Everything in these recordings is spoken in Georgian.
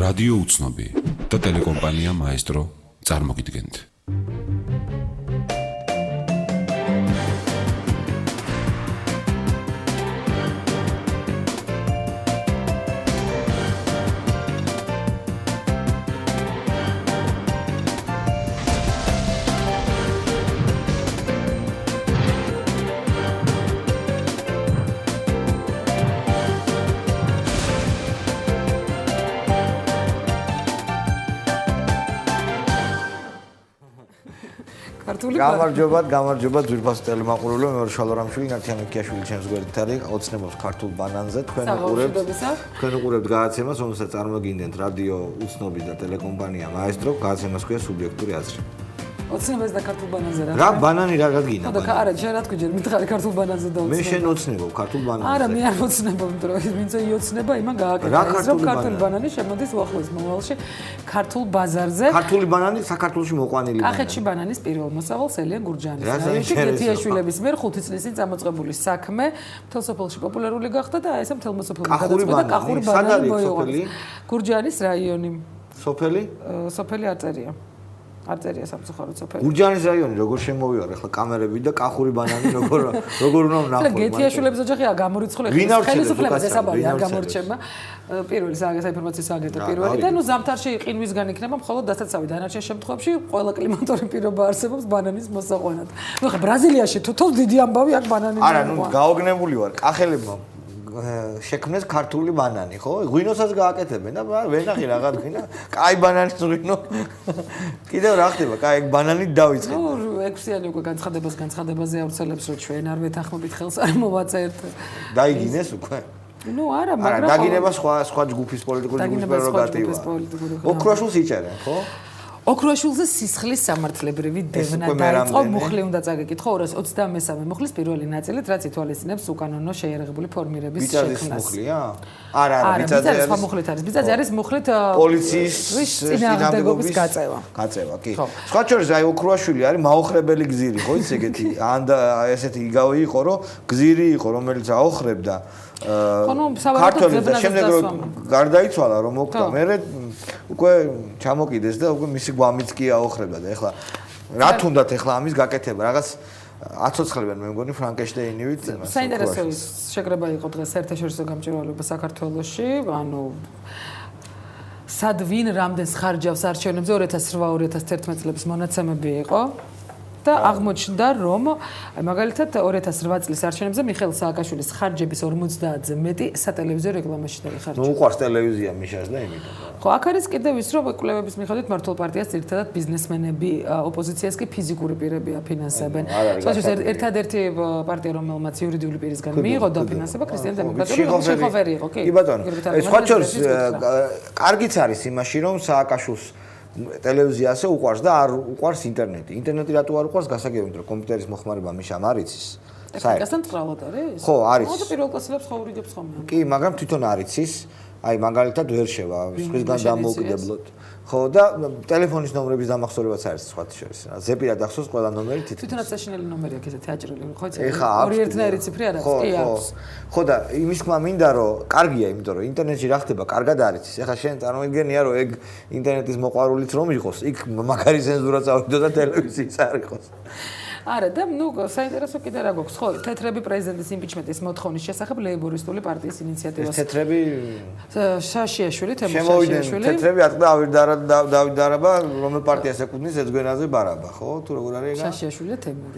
რადიო უცნობი და ტელეკომპანია მაესტრო წარმოგიდგენთ. გამარჯობა ძვირფას ტელემაყურებელო, მე ვარ შალორამშვილი, ნათია მიქიაშვილი ჩემს გვერდით არის, აუცნებლად ქართულ ბანანზე. თქვენ უყურებთ გადაცემას, რომელსაც წარმოგიდგენთ რადიო უცნობი და ტელეკომპანია მაესტრო, გადაცემას ქვია სუბიექტური აზრი. ოცნებას და ქართულ ბანანზე რა. რა ბანანი რა გაგინა? და არა, შენ რა თქვი ჯერ მითხარი ქართულ ბანანზე და მე შენ ოცნებობ ქართულ ბანანზე. არა, მე არ ოცნებობ, იმიტომ რომ ვინც იოცნება, იმან გააკეთა. რომ ქართული ბანანი შემოდის უახლოეს მომავალში ქართულ ბაზარზე. ქართული ბანანი საქართველოში მოყვანილი ბანანი. კახეთში ბანანის პირველ მოსავალს ელიან გურჯანის რაიონში გეთიაშვილების მიერ 5 წლის წინ წამოწყებული საქმე მთელ სოფელში პოპულარული გახდა და აი ეს მთელ მოსოფლში გადაწყვეტა კახური ბანანი მოიყვანოს. გურჯანის რაიონი. სოფელი არწერია. არწერია სამწუხაროდ სოფელი. გურჯანის რაიონი როგორ შემოვიარ ახლა კამერები და კახური ბანანი როგორ უნდა ვნახო. გეთიაშვილების ოჯახია გამორიცხული ხელისუფლებას ესაბარი არ გამორჩება. პირველი საინფორმაციო სააგენტო პირველი და ნუ ზამთარში ყინვისგან იქნება მხოლოდ დასაცავი დანარჩენ შემთხვევებში ყველა კლიმატური პირობა არსებობს ბანანის მოსაყვანად. ნუ ხა ბრაზილიაში თუთოს დიდი ამბავი აქ ბანანი არა ნუ გაოგნებული ვარ კახელებმა შექმნეს ქართული ბანანი, ხო? ღვინოსაც გააკეთებენ და ვენახი რაღაც ღვინო, კაი ბანანის ღვინო. კიდევ რა ხდება? კაი ბანანი დავიწყე. ნუ 6-იანი უკვე განცხადებაზე ავრცელებს რომ ჩვენ არ ვეთანხმებით ხელს არ მოვაწერთ. დაიგინეს უკვე? ნუ არა, მაგრამ დაგინება სხვა ჯგუფის პოლიტიკური ჯგუფის პრეროგატივა. ოქროაშვილს იჭერენ, ხო? ოქროაშვილზე სისხლის სამართლებრივი დევნა დაიწყო, მუხლი უნდა წაგეკითხო 223 მუხლის პირველი ნაწილით, რაც ითვალისწინებს უკანონო შეიარაღებული ფორმირების შექმნას. ბიძაძის მუხლია? არა, ბიძაძე არის. სხვა მუხლით არის. ბიძაძე არის მუხლით პოლიციის წინააღმდეგობის გაწევა. კი. სხვა შორის აი ოქროაშვილი არის მაოხრებელი გზირი, ხო იცი ეგეთი? ან ესეთი იგავი იყო, რომ გზირი იყო, რომელიც აოხრებდა ქართველებს და შემდეგ რომ გარდაიცვალა რომ მოკვდა მერე უკვე ჩამოკიდეს და უკვე მისი გვამიც კი აოხრებდა და ეხლა რა თუნდაც ეხლა ამის გაკეთება რაღაც აცოცხლებენ მე მგონი ფრანკენშტეინივით საინტერესო შეკრება იყო დღეს საერთაშორისო გამჭვირვალეობა საქართველოში ანუ სად ვინ რამდენს ხარჯავს არჩევნებზე 2008-2011 წლების მონაცემები იყო და აღმოჩნდა რომ მაგალითად 2008 წლის არჩევნებზე მიხეილ სააკაშვილის ხარჯების 50-ზე მეტი სატელევიზიო რეკლამაში დაიხარჯა. ნუ უყვარს ტელევიზია მიშას და იმიტომ. ხო, აქ არის კიდევ ის რომ კვლევების მიხედვით მართლ პარტიას ერთადად ბიზნესმენები, ოპოზიციას კი ფიზიკური პირები აფინანსებენ. სწორედ ერთადერთი პარტია რომელმაც იურიდიული პირისგან მიიღო დაფინანსება ქრისტიან დემოკრატიული შეხოვერი იყო, კი. კი ბატონო. სხვა შორის კარგიც არის იმაში რომ სააკაშვილს ტელევიზიაზე უყვარს და არ უყვარს ინტერნეტი. ინტერნეტი რატო არ უყვარს? გასაგებია, რომ კომპიუტერის მოხმარება მიშამ არ იცის. საერთოდ ტრალად არის? ხო, არის. ხო, პირველ კლასელებს ხო ურიგებს ხოლმე. კი, მაგრამ თვითონ არ იცის. აი, მაგალითად ვერ შევა, სხვისგან დამოუკიდებლად. ხო, და ტელეფონის ნომრების დამახსოვრებაც არის სხვა შორის. ზეპირად ახსოვს ყველა ნომერი თითქმის. თვითონაც საშინელი ნომერი აქვს ესეთი აჭრილი, ხო იცი? ეხა ორი ერთნაირი ციფრი არ აქვს, კი აქვს. ხო და იმის თქმა მინდა რომ კარგია, იმიტომ რომ ინტერნეტში რა ხდება, კარგად არ იცის. ეხა შენ წარმოიდგენია რომ ეგ ინტერნეტის მოყვარულიც რომ იყოს, იქ მაგარი ცენზურა წავიდო და ტელევიზიის არ იყოს. არა და ნუ საინტერესო კიდე რა გვაქვს ხო თეთრები პრეზიდენტის იმპიჩმენტის მოთხოვნის შესახებ ლეიბორისტული პარტიის ინიციატივას თეთრები შაშიაშვილი თემოშაშიაშვილი თეთრები ატყდა დავით დარაბა რომელ პარტიას ეკუთვნის ეძგვენაზე ბარაბა ხო თუ როგორ არის ეგა შაშიაშვილი და თემური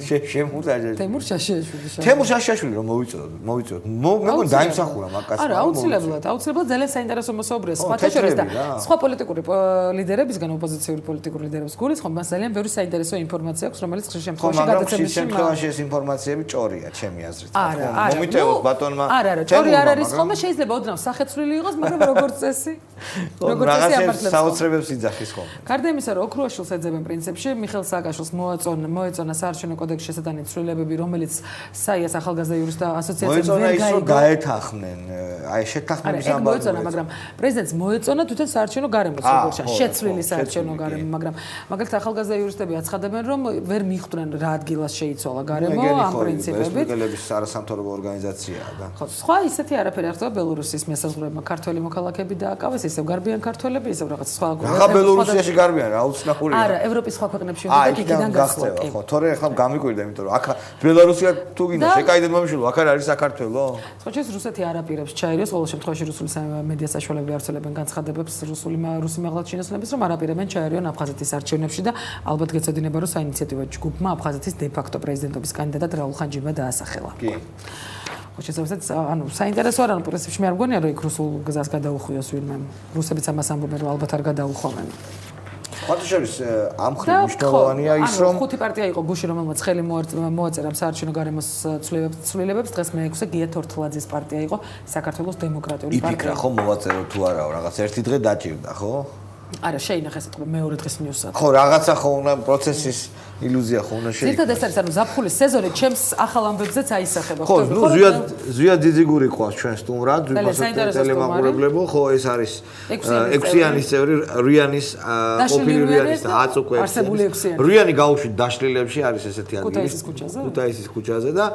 თემურ შაშიაშვილი თემურ შაშიაშვილი რომ მოვიწოდოთ მე მგონი დაიმსახურა მაგას არა აუცილებლად ძალიან საინტერესო მოსაუბრეა სხვათა შორის და სხვა პოლიტიკური ლიდერებისგან ოპოზიციური პოლიტიკური ლიდერების გულისხმობ მას ძალიან ბევრი საინტერესო ინფორმაცია აქვს რომელიც ხშირ შემთხვევაში შემთხვევაში შემთხვევაში ეს ინფორმაციები ჭორია ჩემი აზრით. მომიტევოს ბატონმა. არა, ჭორი არ არის ხოლმე შეიძლება ოდნავ სახეცვლილი იყოს, მაგრამ როგორც წესი ამართლებს. საოცრებებს იძახის ხოლმე. გარდა იმისა, რომ ოქროაშვილს ეძებენ პრინციპში, მიხეილ სააკაშვილს მოეწონა საარჩევნო კოდექსში შესატანი ცვლილებები, რომელიც საიას ახალგაზრდა იურისტთა ასოციაციამ ვერ გაიგო. გაეთახმნენ. აი შეთანხმების ამბავი. მოეწონა, მაგრამ პრეზიდენტს მოეწონა თვითონ საარჩევნო გარემოს როგორ შეცვლილი საარჩევნო გარემო, მაგრამ მაგალითად ახალგაზრდა იურისტები აცხადებენ, რომ ვერ მიხვდნენ რა ადგილას შეიცვალა გარემო ამ პრინციპებით. რესპუბლიკელების არასამთავრობო ორგანიზაციაა და. ხო, სხვა ისეთი არაფერი არ ხდება ბელორუსის მესაზღვრეებმა. ქართველი მოქალაქეები დააკავეს, ისევ გარბიან ქართველები, ისევ რაღაც სხვა. რა ბელორუსიაში გარბიან რა უცნაური. არა, ევროპის სხვა ქვეყნებში უნდა იქიდან გასვლა. ხო, თორე ახლა გამიკვირდა, იმიტომ რომ აქ ბელორუსია თუ გინდა შეკაიდეთ მომიშულო, აქ არის საქართველო. სხვა შეიძლება რუსეთი არ აპირებს ჩაირიოს, ყოველ შემთხვევაში რუსული მედია საშუალებები არცელებენ განცხადებებს რუსი მაღალჩინოსნების რომ არ აპირებენ ჩაერიონ აფხაზეთის არჩევნებში და ალბათ გეცოდინება რომ საინიციატივო ჯგუფმა აფხაზეთის დე-ფაქტო პრეზიდენტობის კანდიდატად რაულ ხანჯიბა დაასახელა. კი. შესაძლოა ანუ საინტერესო არა პრინციპში მე არ მგონია რომ იქ რუსულ გზას გადაუხვიოს ვინმე რუსებიც ამას ამბობენ რომ ალბათ არ გადაუხვამენ. ხათუშევის ამ ხრივ მნიშვნელოვანია ის რომ ხუთი პარტია იყო გუში რომელმაც ხელი მოაწერა საარჩევნო გარემოს ცვლილებებს დღეს მე-6-ე გია თორთლაძის პარტია იყო საქართველოს დემოკრატიული პარტია. იფიქრა ხო მოვაწერო თუ არაო რაღაც ერთი დღე დაჭირდა ხო? არა შეინახეს ეთქვა მეორე დღეს ნიუსად. ხო რაღაცა ხო უნდა პროცესის ილუზია ხო უნდა შეიქნა. ზირთად ეს არის ანუ ზაფხულის სეზონი ჩემს ახალ ამბებზეც აისახება. ხო, ნუ ზვიად ძიძიგური ყავს ჩვენ სტუმრად, ტელემაყურებლებო, ხო ეს არის 6-იანის წევრი, რუიანის ყოფილი რუიანის და აწუკვე. არსებული 6-იანი. რუიანი გაუშვით დაშლილებში არის ესეთი ადგილი. ქუთაისის ქუჩაზე. ქუთაისის ქუჩაზე და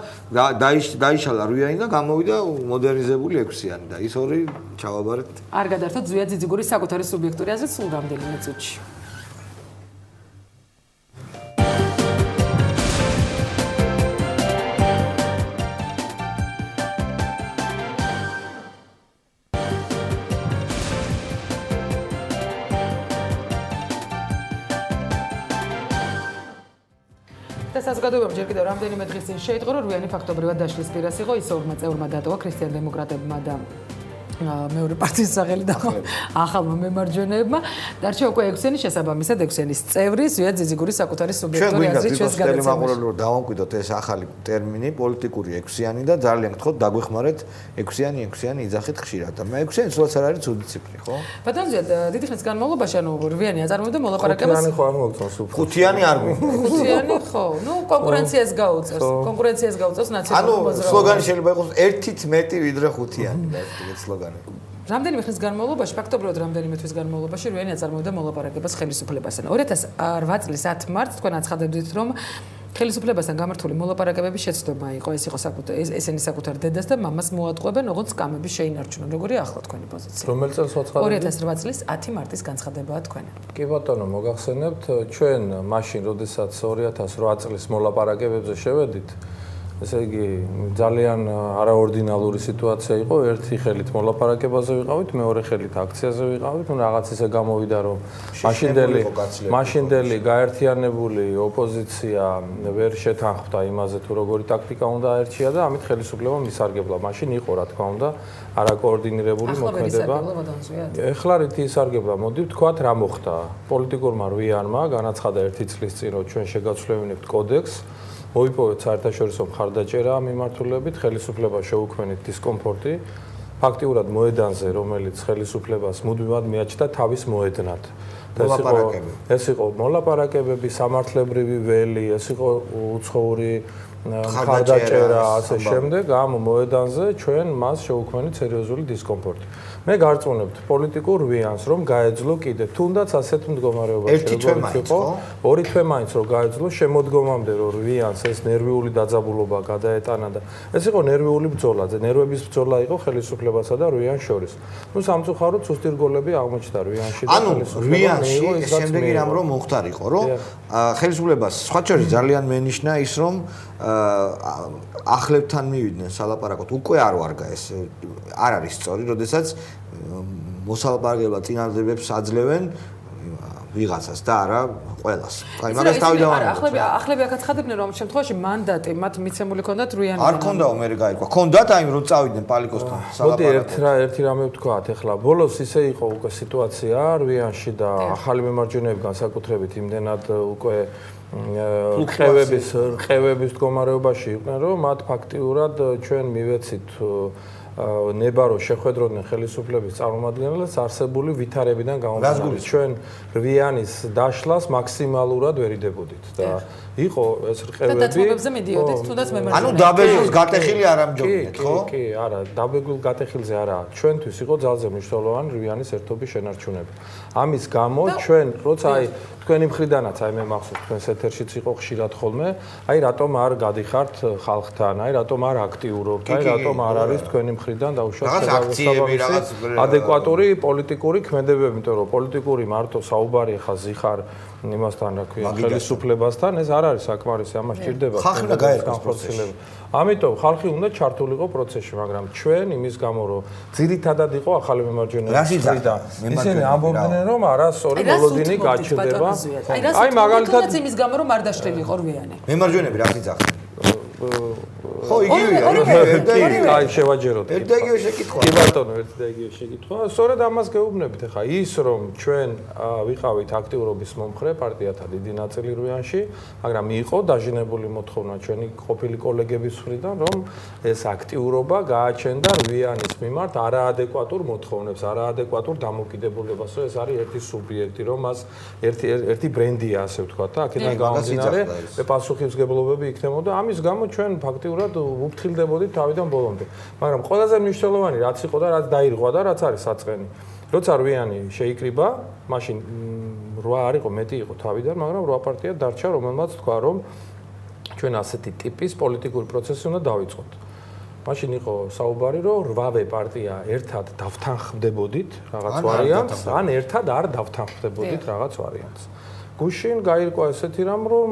დაიშალა რუიანი და გამოვიდა მოდერნიზებული 6-იანი და ის ორი ჩავაბარეთ. არ გადართოთ ზვიად ძიძიგურის საკუთარი სუბიექტური აზრი სულ რამდენიმე წუთში. და საზოგადოებამ ჯერ კიდევ რამდენიმე დღის წინ შეიტყო, რომ რუიანი ფაქტობრივად დაშლის პირას იყო, ის ორმა წევრმა დატოვა ქრისტიან-დემოკრატებმა და მეორე პარტიის სახელი და ახალმა მემარჯვენეებმა. დარჩა უკვე 6-იანი შესაბამისად 6-яნის წევრი ზვიად ძიძიგურის საკუთარი სუბიექტური აზრით ჩვენს გადაცემაში. დავამკვიდროთ ეს ახალი ტერმინი პოლიტიკური 6-იანი და ძალიან გთხოვთ დაგვეხმარეთ 6-იანი იძახით ხშირად. მე 6-იანი სულაც არ არის ცუდი ციფრი, ხო? ბატონ ზვიად, დიდი ხნის განმავლობაში ანუ რვიანი აწარმოებდა მოლაპარაკებას. 5-იანი ხო არ მოგწონს უფრო. 5-იანი არ გვინდა. 5-იანი ხო, ნუ კონკურენციას გაუწევს. კონკურენციას გაუწევს ნაციონალური მოძრაობა. ანუ სლოგანი შეიძლება იყოს ერთით მეტი ვიდრე 5-იანი და ეს სლოგანი. რამდენიმე ხნის განმავლობაში, ფაქტობრივად რამდენიმე თვის განმავლობაში რვიანი აწარმოებდა მოლაპარაკებას ხელისუფლებასთან. 2008 წლის 10 მარტს თქვენ აცხადებდით, რომ ხელისუფლებასთან გამართული მოლაპარაკებების შეცდომა იყო, ესენი საკუთარ დედას და მამას მოატყუებენ, ოღონდ სკამები შეინარჩუნონ. როგორია ახლა თქვენი პოზიცია? რომელ წელს აცხადებდით? 2008 წლის 10 მარტის განცხადებაა თქვენი. კი ბატონო, მოგახსენებთ, ჩვენ მაშინ, როდესაც 2008 წლის მოლაპარაკებებზე შევედით, ესე იგი ძალიან არაორდინალური სიტუაცია იყო. ერთი ხელით მოლაპარაკებაზე ვიყავით, მეორე ხელით აქციაზე ვიყავით. ნუ რაღაც ისე გამოვიდა, რომ მაშინდელი გაერთიანებული ოპოზიცია ვერ შეთანხმდა იმაზე, თუ როგორი ტაქტიკა უნდა აერჩია და ამით ხელისუფლება მისარგებლა. მაშინ იყო, რა თქმა უნდა, არაკოორდინირებული მოქმედება. ეხლა რითი ისარგებლა? მოდი ვთქვათ, რა მოხდა. პოლიტიკურმა რვიანმა განაცხადა 1 წლის წინ, რომ ჩვენ შეგაცვლევინებთ კოდექსს. მოიპოვეთ საერთაშორისო მხარდაჭერა ამ მიმართულებით, ხელისუფლება შეუქმნით დისკომფორტი, ფაქტიურად მოედანზე, რომელიც ხელისუფლებას მუდმივად მიაჩნდა თავის მოედნად. ეს იყო მოლაპარაკებები, სამართლებრივი ველი, ეს იყო უცხოური მხარდაჭერა, ასე შემდეგ, ამ მოედანზე ჩვენ მას შეუქმნით სერიოზული დისკომფორტი. მე გარწმუნებთ პოლიტიკურ რვიანს, რომ გაეძლო კიდე, თუნდაც ასეთ მდგომარეობაში, როგორც იყო, ორი თვე მაინც რომ გაეძლო, შემოდგომამდე რომ რვიანს ეს ნერვიული დაძაბულობა გადაეტანა და ეს იყო ნერვიული ბრძოლა, ნერვების ბრძოლა იყო ხელისუფლებასა და რვიანს შორის. ნუ სამწუხაროდ სუსტი რგოლები აღმოჩნდა რვიანში და ხელისუფლება შემდეგი რამ რომ მოხდარიყო, რომ ხელისუფლებას სხვა შორის ძალიან მენიშნა ის, რომ ახლებთან მივიდნენ სალაპარაკოდ. უკვე არ ვარგა ეს არ არის სწორი, როდესაც მოსალაპარაკებლად წინადადებებს აძლევენ ვიღაცას და არა ყველას. აი მაგას თავიდანვე ახლები აქაც ხადებდნენ რომ ამ შემთხვევაში მანდატი მათ მიცემული ქონდათ რუიანი. არ ქონდაო მე გაიქვა. ქონდათ აი რომ წავიდნენ პალიკოსთან სალაპარაკებლად. მოდი ერთი რამე ვთქვათ, ეხლა ბოლოს ისე იყო უკვე სიტუაცია რუიანში და ახალი მემარჯვენეები განსაკუთრებით იმდენად უკვე ყევების მდგომარეობაში იყვნენ, რომ მათ ფაქტიურად ჩვენ მივეცით ნებარო შეხვედროდნენ ხელისუფლების წარმომადგენლებს არსებული ვითარებიდან გამომდინარე. ჩვენ რვიანის დაშლას მაქსიმალურად ვერიდებოდით და იყო ეს რყევები. და დათმობებზე მიდიოდით, თუნდაც მემარჯვენე. ანუ დაბეგულს გატეხილი არ ამჯობინეთ, ხო? კი, არა, დაბეგულ გატეხილზე არა. ჩვენთვის იყო ძალზე მნიშვნელოვანი რვიანის ერთობის შენარჩუნება. ამის გამო ჩვენ როცა აი თქვენი მხრიდანაც აი მე მახსოვს თქვენს ეთერშიც იყო ხშირად ხოლმე, აი რატომ არ გადიხართ ხალხთან, აი რატომ არ აქტიურობთ, აი რატომ არ არის თქვენი მხრიდან დაუშვათ ადეკვატური პოლიტიკური ქმედებები, იმიტომ რომ პოლიტიკური მარტო საუბარი ხა ზიხარ იმასთან რა ქვია ხელისუფლებასთან ეს არ არის საკმარისი, ამას სჭირდება განხორციელება. ამიტომ ხალხი უნდა ჩართულიყო პროცესში, მაგრამ ჩვენ იმის გამო რომ ძირითადად იყო ახალი მემარჯვენეების მხრიდან ისინი ამბობდნენ რომ არასწორი მოლოდინი გაჩნდება. აი მაგალითად თუნდაც იმის გამო რომ არ დაშლილიყო რვიანი. მემარჯვენეები რა გიძახდნენ? ხო, იგივეა. აი შევაჯეროთ. ერთ და იგივე შეკითხვა. კი ბატონო, ერთ და იგივე შეკითხვა. სწორედ ამას გეუბნებით ახლა ის რომ ჩვენ ვიყავით აქტიურობის მომხრე პარტიათა დიდი ნაწილი რვიანში, მაგრამ იყო დაჟინებული მოთხოვნა ჩვენი ყოფილი კოლეგების მხრიდან რომ ეს აქტიურობა გააჩენდა რვიანის მიმართ არაადეკვატურ მოთხოვნებს, არაადეკვატურ დამოკიდებულებას, რომ ეს არის ერთი სუბიექტი, რომ მას ერთი ბრენდია, ასე ვთქვათ და აქედან გამომდინარე პასუხისმგებლობები იქნებოდა. ამის გამო ჩვენ ფაქტიურად უფრთხილდებოდით თავიდან ბოლომდე. მაგრამ ყველაზე მნიშვნელოვანი რაც იყო და რაც დაირღვა და რაც არის საწყენი. როცა რვიანი შეიკრიბა, მაშინ 8 არ იყო, მეტი იყო თავიდან, მაგრამ 8 პარტია დარჩა, რომელმაც თქვა, რომ ჩვენ ასეთი ტიპის პოლიტიკური პროცესი უნდა დავიწყოთ. მაშინ იყო საუბარი, რომ 8-ვე პარტია ერთად დავთანხმდებოდით რაღაც ვარიანტს, ან ერთად არ დავთანხმდებოდით რაღაც ვარიანტს. გუშინ გაირკვა ესეთი რამ, რომ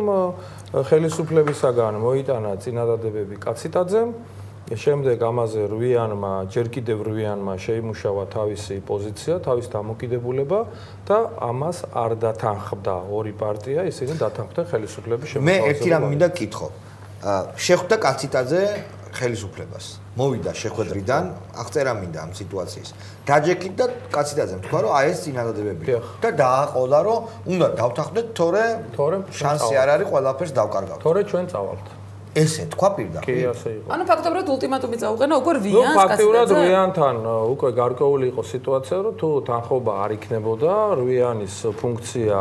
ხელისუფლებისაგან მოიტანა წინადადებები კაციტაძემ, შემდეგ ამაზე რვიანმა, ჯერ კიდევ რვიანმა შეიმუშავა თავისი პოზიცია, თავის დამოკიდებულება და ამას არ დათანხმდა ორი პარტია, ისინი დათანხმდნენ ხელისუფლების შემოთავაზებას. მე ერთი რამ მინდა გკითხო. შეხვდა კაციტაძე ხელისუფლებას. მოვიდა შეხვედრიდან, აღწერა მინდა ამ სიტუაციის. დაჯექით და კაციტაძემ თქვა, რომ აი ეს წინადადებები და დააყოლა, რომ უნდა დავთანხმდეთ, თორე შანსი არ არის ყველაფერს დავკარგავთ. თორე ჩვენ წავალთ. ესე თქვა პირდაპირ. კი, ასე იყო. ანუ ფაქტობრივად ულტიმატუმი წაუყენა უკვე რვიანს კაციტაძე. ფაქტობრივად რვიანთან უკვე გარკვეული იყო სიტუაცია, რომ თუ თანხმობა არ იქნებოდა, რვიანის ფუნქცია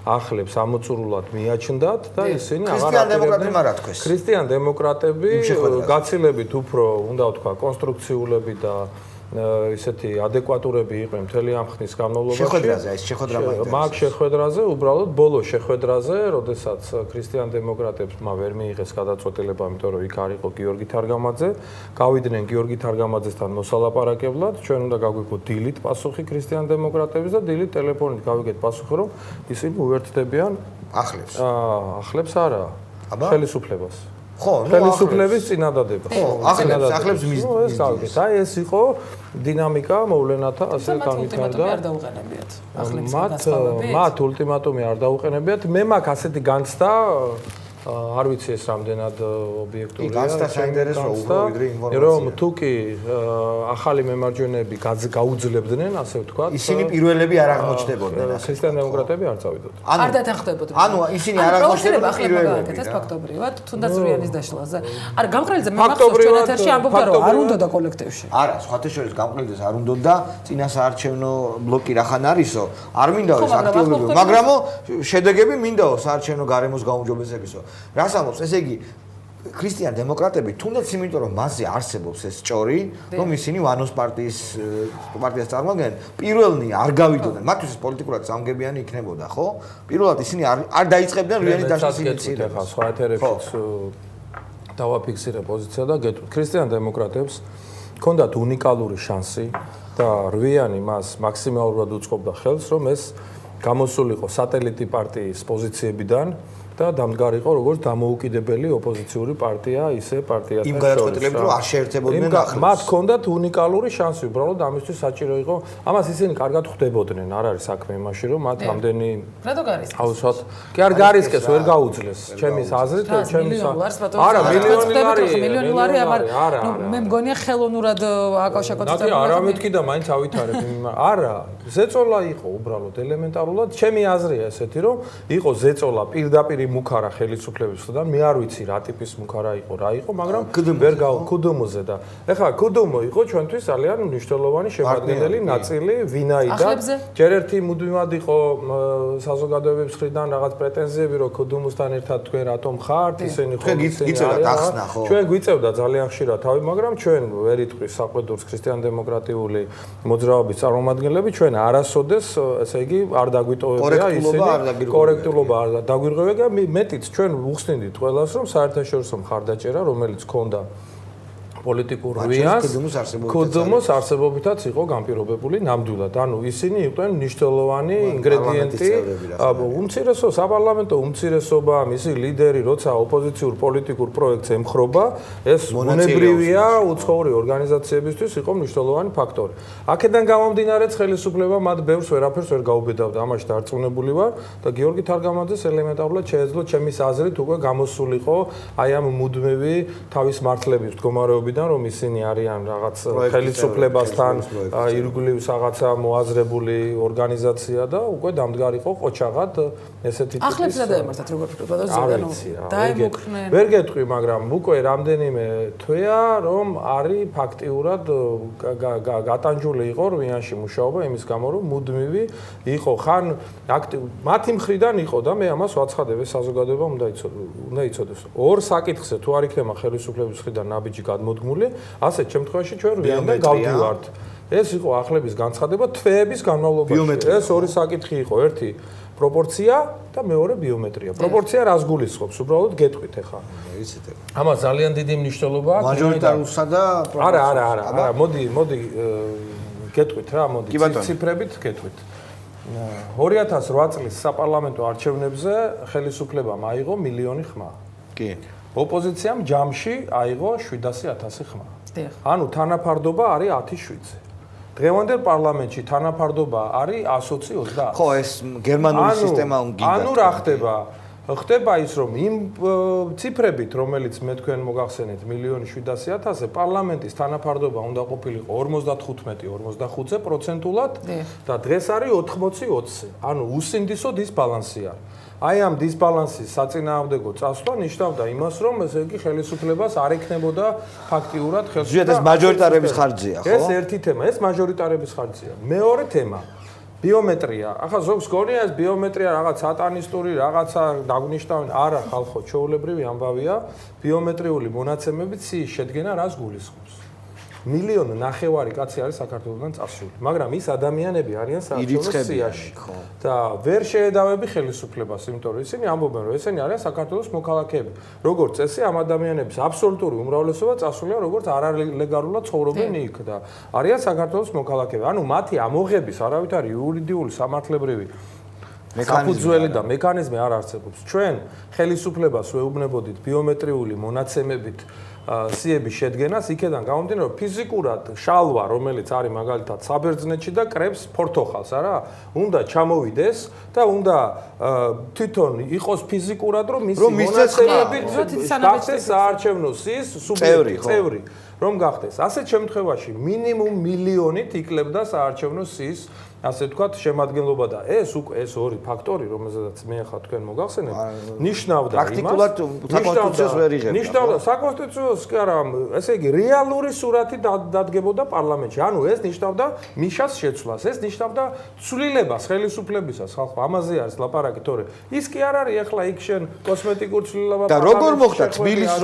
ახლებს ამოწურულად მიაჩნდათ და ისინი აღარ ქრისტიან-დემოკრატებმა რა თქვეს? ქრისტიან-დემოკრატები გაცილებით უფრო უნდა ვთქვა კონსტრუქციულები და ისეთი ადეკვატურები იყვნენ მთელი ამ ხნის განმავლობაში. შეხვედრაზე, ეს შეხვედრა მაინტერესებს. მაგ შეხვედრაზე, უბრალოდ ბოლო შეხვედრაზე, როდესაც ქრისტიან-დემოკრატებმა ვერ მიიღეს გადაწყვეტილება, იმიტომ რომ იქ არ იყო გიორგი თარგამაძე, გავიდნენ გიორგი თარგამაძესთან მოსალაპარაკებლად, ჩვენ უნდა გაგვიგოთ დილით პასუხი ქრისტიან-დემოკრატების და დილით ტელეფონით გავიგეთ პასუხი, რომ ისინი უერთდებიან ახლებს. ახლებს არა, ხელისუფლებას. ხო, ხელისუფლების წინადადება. ხო, ახლებს მიზნს. აი ეს იყო დინამიკა მოვლენათა ასე განვითარდა. არ დაუყენებიათ. ახლებს მათ ულტიმატუმი არ დაუყენებიათ. მე მაქვს ասეთი განცდა არ ვიცი ეს რამდენად ობიექტურია. განცდა საინტერესოა უფრო ვიდრე ინფორმაცია. რომ თუკი ახალი მემარჯვენეები გაუძლებდნენ, ასე ვთქვათ. ისინი პირველები არ აღმოჩნდებოდნენ. ქრისტიან-დემოკრატები არ წავიდოდნენ. არ დათანხმდებოდნენ. ანუ ისინი არ აღმოჩნდებოდნენ პირველები. ეს ფაქტობრივად, თუნდაც რვიანის დაშლაზე. არ გამყრელიძე მე მახსოვს ჩვენ ეთერში ამბობდა რომ არ უნდა და კოლექტივში. არა, სხვათა შორის გამყრელიძეს არ უნდა და წინასაარჩევნო ბლოკი რახან არისო, არ მინდაო ეს აქტიურობა, მაგრამ შედეგები მინდაო საარჩევნო გარემოს გაუმჯობესებისო. რას ამბობს? ესე იგი ქრისტიან-დემოკრატები თუნდაც იმიტომ რომ მასზე არსებობს ეს ჭორი, რომ ისინი ვანოს პარტიას წარმოადგენენ, პირველნი არ გავიდოდნენ. მათთვის პოლიტიკურად სამგებიანი იქნებოდა, ხო? პირველად ისინი არ დაიწყებდნენ რვიანის დაშლის ინიციატივას. ხა სხვა ეთერებშიც დავაფიქსირე პოზიცია და გეტყვით. ქრისტიან-დემოკრატებს ჰქონდათ უნიკალური შანსი და რვიანი მას მაქსიმალურად უწყობდა ხელს, რომ ეს გამოსულიყო სატელიტი პარტიის პოზიციებიდან და დამდგარიყო როგორც დამოუკიდებელი ოპოზიციური პარტია, ისე პარტიათა იმ გადაწყვეტილებები რომ არ შეერთებოდნენ ახლოს. მათ ჰქონდათ უნიკალური შანსი, უბრალოდ ამისთვის საჭირო იყო. ამას ისინი კარგად ხვდებოდნენ, არ არის საქმე იმაში, რომ მათ რამდენი რატო გარისკეს? აუცილებლად. კი არ გარისკეს, ვერ გაუძლეს. ჩემის აზრით, ჩემის არა, მილიონი ლარი ამარ. მე მგონია ხელოვნურად აკავშირებთ. ნაკი არა მეთქი და მაინც ავითარებ. არა, ზეწოლა იყო უბრალოდ ელემენტარულად. ჩემი აზრია ესეთი, რომ იყო ზეწოლა პირდაპირ პირდაპირი მუქარა ხელისუფლების მხრიდან მე არ ვიცი რა ტიპის მუქარა იყო რა იყო მაგრამ ვერ კუდუმოზე და ეხლა კუდუმო იყო ჩვენთვის ძალიან მნიშვნელოვანი შემადგენელი ნაწილი ვინაიდან ჯერ ერთი მუდმივად იყო საზოგადოებების მხრიდან რაღაც პრეტენზიები რომ კუდუმოსთან ერთად თქვენ რატომ ხართ ისინი ხო ჩვენ გვიწევდა ძალიან ხშირად თავი მაგრამ ჩვენ ვერ იტყვის საყვედურს ქრისტიან-დემოკრატიული მოძრაობის წარმომადგენლები ჩვენ არასოდეს ესე იგი არ დაგვიტოვებია ისინი კორექტულობა არ დაგვირღვევია მეტიც ჩვენ ვუხსნიდით ყველას რომ საერთაშორისო მხარდაჭერა რომელიც ქონდა პოლიტიკურ ვიანს კოდომოს არსებობითაც იყო განპირობებული ნამდვილად. ანუ ისინი იყვნენ მნიშვნელოვანი ინგრედიენტი უმცირესო საპარლამენტო უმცირესობა, მისი ლიდერი, როცა ოპოზიციურ პოლიტიკურ პროექტს ემხრობა, ეს მონებრივია უცხოური ორგანიზაციებისთვის იყო მნიშვნელოვანი ფაქტორი. აქედან გამომდინარეც ხელისუფლება მათ ბევრს ვერაფერს ვერ გაუბედავდა. ამაში დარწმუნებული ვარ და გიორგი თარგამაძეს ელემენტარულად შეეძლო ჩემის აზრით უკვე გამოსულიყო აი ამ მუდმივი თავის მართლების მდგომარეობის რომ ისინი არიან რაღაც ხელისუფლებასთან ირგვლივ რაღაცა მოაზრებული ორგანიზაცია და უკვე დამდგარიყო ყოჩაღად ესეთი ტიპის ახლებსა დაემართათ როგორ ვერ გეტყვი მაგრამ უკვე რამდენიმე თვეა რომ არის ფაქტიურად გატანჯული იყო რვიანში მუშაობა იმის გამო რომ მუდმივი იყო ხან მათი მხრიდან იყო და მე ამას ვაცხადებ ეს საზოგადოება უნდა იცოდეს ორ საკითხზე თუ არ იქნება ხელისუფლების მხრიდან ნაბიჯი გადმოდგმული ასეთ შემთხვევაში ჩვენ რვიამდე გავდივართ ეს იყო ახლების განცხადება თვეების განმავლობაში ეს ორი საკითხი იყო ერთი პროპორცია და მეორე ბიომეტრია პროპორცია რას გულისხმობს უბრალოდ გეტყვით ახლა იცით ამას ძალიან დიდი მნიშვნელობა აქვს მაჟორიტარულსა და არა მოდი გეტყვით რა მოდი ციფრებით გეტყვით 2008 წლის საპარლამენტო არჩევნებზე ხელისუფლებამ აიღო მილიონი ხმა კი ოპოზიციამ ჯამში აიღო 700,000 ხმა. ანუ თანაფარდობა არის 10-7-ზე. დღევანდელ პარლამენტში თანაფარდობა არის 120-28. ხო, ეს გერმანული სისტემა უნდა. ანუ რა ხდება? ხდება ის რომ იმ ციფრებით რომელიც მე თქვენ მოგახსენეთ 1,700,000-ზე პარლამენტის თანაფარდობა უნდა ყოფილიყო 55-45-ზე პროცენტულად და დღეს არის 80-20-ზე. ანუ უსინდისო დისბალანსი არის. აი ამ დისბალანსის საწინააღმდეგო წასვლა ნიშნავდა იმას, რომ ესე იგი ხელისუფლებას არ ექნებოდა ფაქტიურად ხელისუფლება. ეს მაჟორიტარების ხარჯზია, ხო? ეს ერთი თემა, ეს მაჟორიტარების ხარჯზია. მეორე თემა ბიომეტრია. ახლა ზოგს გონია ეს ბიომეტრია რაღაც სატანისტური, რაღაცა დაგვნიშნავენ. არა, ხალხო, ჩვეულებრივი ამბავია, ბიომეტრიული მონაცემები ციის შედგენა რას გულისხმობს. 1,5 მილიონი კაცი არის საქართველოსთან წასული, მაგრამ ის ადამიანები არიან საქართველოს სიაში და ვერ შეედავები ხელისუფლებას, იმიტომ რომ ისინი ამბობენ, რომ ესენი არიან საქართველოს მოქალაქეები. როგორც წესი, ამ ადამიანების აბსოლუტური უმრავლესობა წასულია, როგორც არალეგალურად ცხოვრობენ იქ და არიან საქართველოს მოქალაქეები. ანუ მათი ამოღების არავითარი იურიდიული სამართლებრივი საფუძველი და მექანიზმი არ არსებობს. ჩვენ ხელისუფლებას ვეუბნებოდით ბიომეტრიული მონაცემებით სიების შედგენას იქედან გამომდინარე რომ ფიზიკურად შალვა რომელიც არის მაგალითად საბერძნეთში და კრებს ფორთოხალს არა უნდა ჩამოვიდეს და უნდა თვითონ იყოს ფიზიკურად რომ მისი მონაცემები გახდეს საარჩევნო სიის წევრი რომ გახდეს ასეთ შემთხვევაში მინიმუმ მილიონით იქლებდა საარჩევნო სიის ასე ვთქვათ შემადგენლობა და ეს უკვე ეს ორი ფაქტორი რომელზედაც მე ახლა თქვენ მოგახსენეთ ნიშნავდა პრაქტიკულად საკონსტიტუციოს ვერ იღებდა ნიშნავდა საკონსტიტუციოს კი არა ესე იგი რეალური სურათი დადგებოდა პარლამენტში ანუ ეს ნიშნავდა მიშას შეცვლას ეს ნიშნავდა ცვლილებას ხელისუფლებისას ხალხო ამაზე არის ლაპარაკი თორე ის კი არ არის ახლა იქ შენ კოსმეტიკურ ცვლილება და როგორ მოხდა თბილის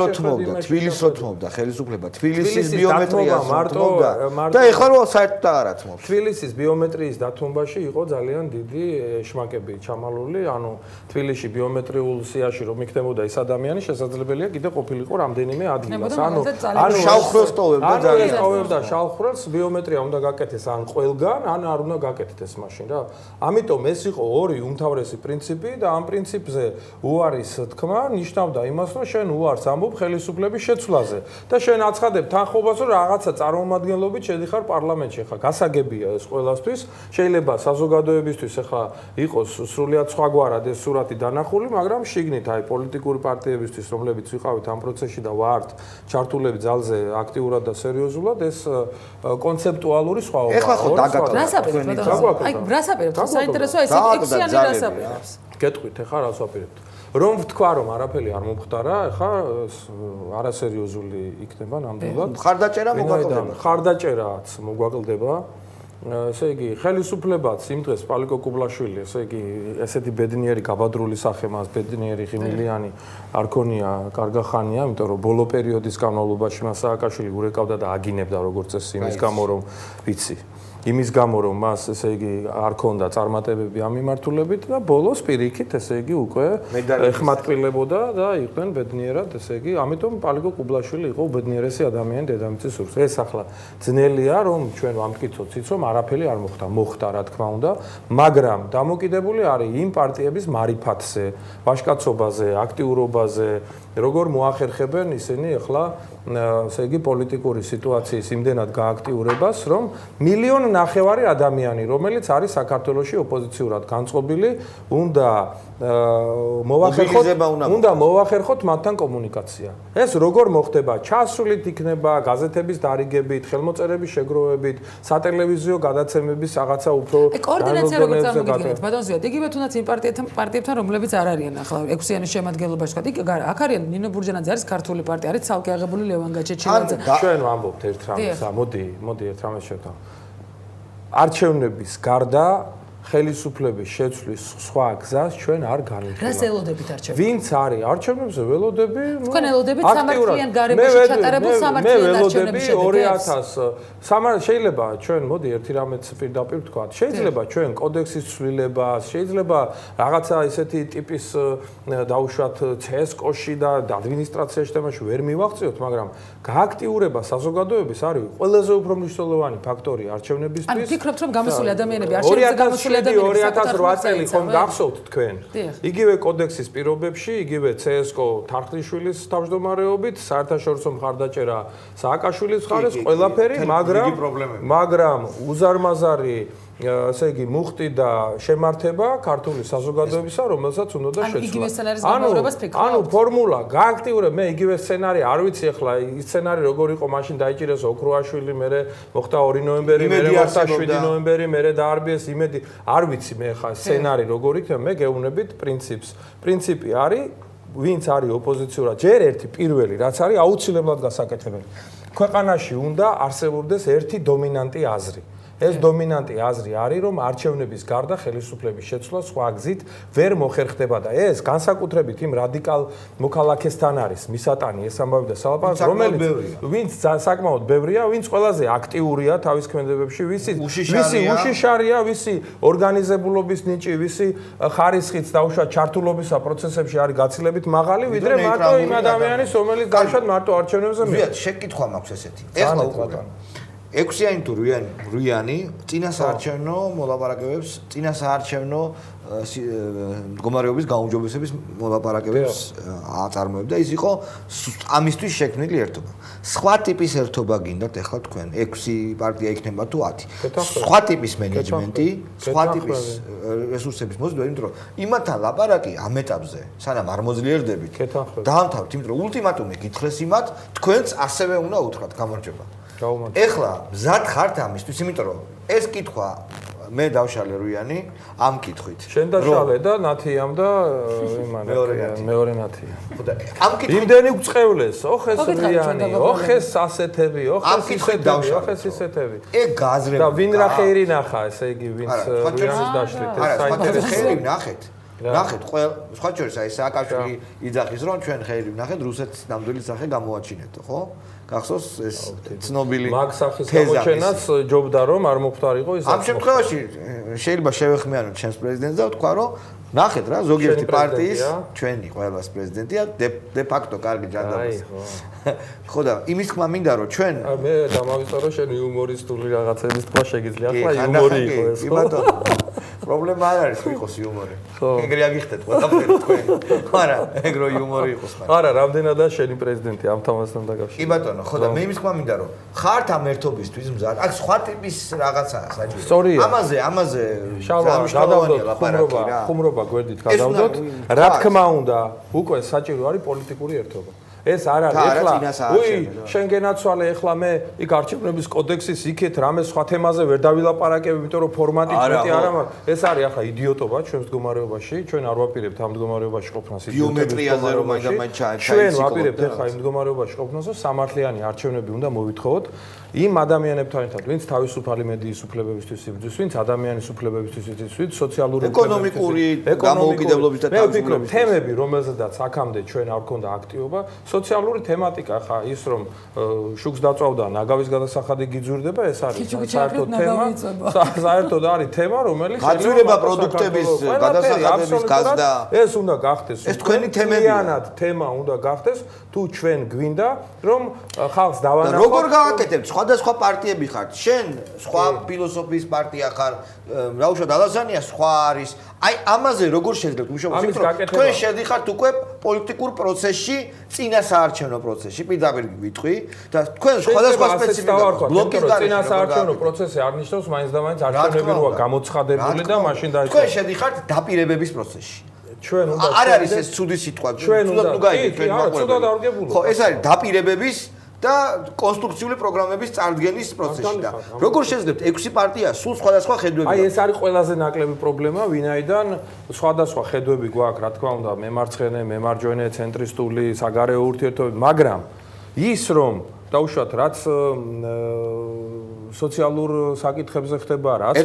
რო თმობდა ხელისუფლება თბილისის ბიომეტრიას თმობდა და ეხლა რო საერთოდ არა თმობს თბილისის ბიომეტრიის დათმობაში იყო ძალიან დიდი შმაკები ჩამალული, ანუ თბილისში ბიომეტრიულ სიაში რომ იქნებოდა ეს ადამიანი, შესაძლებელია კიდე ყოფილიყო რამდენიმე ადგილას. ანუ შავხრელს ტოვებდა ძალიან. შავხრელს ბიომეტრია უნდა გაკეთდეს ან ყველგან, ან არ უნდა გაკეთდეს მაშინ რა. ამიტომ ეს იყო ორი უმთავრესი პრინციპი და ამ პრინციპზე უარის თქმა ნიშნავდა იმას, რომ შენ უარს ამბობ ხელისუფლების შეცვლაზე და შენ აცხადებ თანხმობას, რომ რაღაცა წარმომადგენლობით შედიხარ პარლამენტში. ხა გასაგებია ეს ყველასთვის. შეიძლება საზოგადოებისთვის ახლა იყოს სრულიად სხვაგვარად ეს სურათი დანახული, მაგრამ შიგნით აი პოლიტიკური პარტიებისთვის, რომლებიც ვიყავით ამ პროცესში და ვართ ჩართულები ძალზე აქტიურად და სერიოზულად, ეს კონცეპტუალური სხვაობაა. ეხლა ხო დაგაკეთეთ. აი, რას აპირებთ? საინტერესოა ეს ექსიანი რას აპირებს? გეტყვით ახლა რას აპირებთ? რომ ვთქვა რომ არაფერი არ მომხდარა, ეხა არასერიოზული იქნება ნამდვილად. ხარდაჭერა მოგვაკლდება. ხარდაჭერაც მოგვაკლდება. ესე იგი, ხელისუფლებაც იმ დღეს პალიკო კუბლაშვილი, ესე იგი, ესეთი ბედნიერი გაბადრული სახე მას, ბედნიერი ღიმილიანი არ ქონია კარგა ხანია, იმიტომ რომ ბოლო პერიოდის განმავლობაში მას სააკაშვილი ურეკავდა და აგინებდა როგორც წესი იმის გამო რომ ვიცი. იმის გამო რომ მას ესე იგი არ ქონდა წარმატებები ამ მიმართულებით და ბოლოს პირიქით ესე იგი უკვე ეხმატყილებოდა და იყვნენ ბედნიერად ესე იგი ამიტომ პალიკო კუბლაშვილი იყო უბედნიერესი ადამიანი დედამიწის ზურგს. ეს ახლა ძნელია რომ ჩვენ ვამტკიცოთ ცით რომ არაფერი არ მოხდა. მოხდა რა თქმა უნდა, მაგრამ დამოკიდებული არის იმ პარტიების მარიფათზე, ვაჟკაცობაზე, აქტიურობაზე, როგორ მოახერხებენ ისინი ახლა ესე იგი პოლიტიკური სიტუაციის იმდენად გააქტიურებას, რომ 1.5 მილიონ ადამიანი, რომელიც არის საქართველოში ოპოზიციურად განწყობილი, უნდა მოვახერხოთ მათთან კომუნიკაცია. ეს როგორ მოხდება? ჩასვლით იქნება გაზეთების დარიგებით, ხელმოწერების შეგროვებით, სატელევიზიო გადაცემების რაღაცა უფრო კოორდინაცია როგორ წარმოგიდგენთ? ბატონ ზვიად, იგივე თუნდაც იმ პარტიებთან, რომლებიც არ არიან ახლა ექვსიანის შემადგენლობაში, თქვა, აქ არიან ნინო ბურჯანაძე არის ქართული პარტია, არის ცალკე აღებული ლევან გაჩეჩილაძე. ჩვენ ვამბობთ ერთ რამეს, მოდი ერთ რამეს შევთავაზოთ. არჩევნების გარდა ხელისუფლების შეცვლის სხვა გზას ჩვენ არ განვიხილავთ. რას ელოდებით არჩევნებს? ვინც არის არჩევნებზე ველოდები? თქვენ ელოდებით სამართლიან გარემოში ჩატარებულ სამართლიან არჩევნებში 2000 შეიძლება ჩვენ მოდი ერთი რამეც პირდაპირ ვთქვათ. შეიძლება ჩვენ კოდექსის ცვლილებას, შეიძლება რაღაცა ისეთი ტიპის დაუშვათ CSKO-ში და ადმინისტრაციაში თემაში ვერ მივაღწიოთ, მაგრამ გააქტიურება საზოგადოების არის ყველაზე უფრო მნიშვნელოვანი ფაქტორი არჩევნებისთვის. ანუ ფიქრობთ რომ გამოსული ადამიანები არჩევნებზე გამოსული 2008 წელი ხომ გახსოვთ თქვენ? იგივე კოდექსის პირობებში, იგივე CSKO თარხნიშვილის თავმჯდომარეობით, საერთაშორისო მხარდაჭერა სააკაშვილის მხარეს ყველაფერი, მაგრამ უზარმაზარი ესე იგი მუხტი და შემართება ქართული საზოგადოებისა, რომელსაც უნდა შეცვლა. ანუ ფორმულა გააქტიურებ, მე იგივე სცენარი არ ვიცი ახლა ის სცენარი როგორ იყო მაშინ დაიჭირეს ოქროაშვილი, მერე მოხდა 2 ნოემბერი, მერე მოხდა 7 ნოემბერი, მერე დაარბიეს იმედი. არ ვიცი მე ახლა სცენარი როგორ იქნება, მე გეუბნებით პრინციპს. პრინციპი არის, ვინც არის ოპოზიციურად, ჯერ ერთი პირველი, რაც არის აუცილებლად გასაკეთებელი. ქვეყანაში უნდა არსებობდეს ერთი დომინანტი აზრი. ეს დომინანტი აზრი არის, რომ არჩევნების გარდა ხელისუფლების შეცვლა სხვა გზით ვერ მოხერხდება და ეს განსაკუთრებით იმ რადიკალ მოქალაქესთან არის მისატანი ეს ამბავი და სალაპარაკო, რომელიც ვინც საკმაოდ ბევრია, ვინც ყველაზე აქტიურია თავის ქმედებებში, ვისი უშიშარია, ვისი ორგანიზებულობის ნიჭი, ვისი ხარისხიც დაუშვათ ჩართულობისა პროცესებში არის გაცილებით მაღალი, ვიდრე მარტო იმ ადამიანის, რომელიც დაუშვათ მარტო არჩევნებზე მიიღო. შეკითხვა მაქვს ესეთი. ეხლა უკვე 6-იანი თუ 8-იანი წინასაარჩევნო მოლაპარაკებებს, წინასაარჩევნო მდგომარეობის გაუმჯობესების მოლაპარაკებებს აწარმოებდა. ის იყო ამისთვის შექმნილი ერთობა. სხვა ტიპის ერთობა გინდათ ეხლა თქვენ 6 პარტია იქნება თუ 10. სხვა ტიპის მენეჯმენტი, სხვა ტიპის რესურსების მოზიდვა, იმიტომ რომ იმათთან ლაპარაკი ამ ეტაპზე, სანამ არ მოძლიერდებით, დაამთავრეთ, იმიტომ რომ ულტიმატუმი გითხრეს იმათ, თქვენც ასევე უნდა უთხრათ გამარჯობა. ეხლა მზად ხართ ამისთვის, იმიტომ რომ ეს კითხვა მე დავშალე რუიანი ამ კითხვით. შენ დაშალე და ნათიამ და იმან მეორე ნათია. ამ კითხვით იმდენი უწყევლეს, ოხეს რუიანი, ოხეს ასეთები, ოხეს ისეთები. ეგ გააზრება. და ვინ რა ხეირი ნახა, ესე იგი ვინც რუანის დაშლით, ეს საინტერესო ხეირი ნახეთ. ნახეთ, სხვა შორის აი სააკაშვილი იძახის რომ ჩვენ ხეირი ნახეთ, რუსეთს ნამდვილი სახე გამოაჩინეთო, ხო? გახსოვს ეს ცნობილი მაგ სახის გამოჩენას ჯობდა რომ არ მოხდარიყო ის. ამ შემთხვევაში შეიძლება შევეხმიანოთ ჩვენს პრეზიდენტს და ვთქვა რომ ნახეთ რა, ზოგიერთი პარტიის ჩვენი ყველას პრეზიდენტია, დე ფაქტო კარგი ჯანდაბას. ხო და იმის თქმა მინდა რომ ჩვენ მე დამავიწყო შენ იუმორისტული რაღაცების თქვა შეგიძლია ახლა იუმორი იყო ეს. კი ბატონო. პრობლემა არ არის თუ იყოს იუმორი. ეგრე აგიხდეთ ყველაფერი თქვენ. არა, ეგრო იუმორი იყოს მაგრამ. არა, რამდენადაა შენი პრეზიდენტი ამ თამასთან დაკავშირებით. კი ბატონო, ხო და მე იმის თქმა მინდა რომ ხართ ამ ერთობისთვის მზად. აქ სხვა ტიპის რაღაცაა საჭირო. ამაზე გადავდოთ ხუმრობა გვერდით გადავდოთ. რა თქმა უნდა, უკვე საჭირო არის პოლიტიკური ერთობა. ეს არ არის ეხლა შენ გენაცვალე ეხლა მე იქ არჩევნების კოდექსის იქეთ რამე სხვა თემაზე ვერ დავილაპარაკებ იმიტომ რომ ფორმატი მეტი არ აქვს ეს არის ახლა იდიოტობა ჩვენს მდგომარეობაში ჩვენ არ ვაპირებთ ამ მდგომარეობაში ყოფნას ბიომეტრიაზე რომ ჩვენ ვაპირებთ ახლა იმ მდგომარეობაში ყოფნას რომ სამართლიანი არჩევნები უნდა მოვითხოვოთ იმ ადამიანებთან ერთად ვინც თავისუფალი მედიის უფლებებისთვის იბრძვის ვინც ადამიანის უფლებებისთვის იბრძვის ვინც სოციალური ეკონომიკური გამოუკიდებლობის და თავისუფლების თემები რომელზედაც აქამდე ჩვენ არ ქონდა აქტივობა სოციალური თემატიკა ხა ის რომ შუქს დაწვავდა ნაგავის გადასახადი გიძვირდება ეს არის საერთოდ თემა საერთოდ არის თემა რომელიც გაძვირება პროდუქტების გადასახადების გაზდა ეს უნდა გახდეს ეს თქვენი თემებია თემა უნდა გახდეს თუ ჩვენ გვინდა რომ ხალხს დავანახოთ როგორ გააკეთებთ სხვადასხვა პარტიები ხართ შენ სხვა ფილოსოფიის პარტია ხარ რა უშუალოდ ალაზანია სხვა არის აი ამაზე როგორ შეძლებთ მუშაობას თქვენ შედიხართ უკვე პოლიტიკურ პროცესში წინა საარჩევნო პროცესში პირდაპირ ვიტყვი და თქვენ სხვადასხვა სპეციფიკა ბლოკის წინა საარჩევნო პროცესი არ ნიშნავს მაინც და მაინც არჩევნები როა გამოცხადებული და მაშინ დაიწყო თქვენ შედიხართ დაპირებების პროცესში ჩვენ უნდა არ არის ეს ცუდი სიტყვა ცუდად ნუ გაიგეთ ჩვენ მაყურებელი ხო ეს არის დაპირებების და კონსტრუქციული პროგრამების წარდგენის პროცესში და როგორ შეძლებთ 6 პარტია სულ სხვადასხვა ხედვები აი ეს არის ყველაზე ნაკლები პრობლემა ვინაიდან სხვადასხვა ხედვები გვაქვს რა თქმა უნდა მემარცხენე მემარჯვენე ცენტრისტული საგარეო ურთიერთობები მაგრამ ის რომ დაუშვათ რაც სოციალურ საკითხებზე ხდება რაც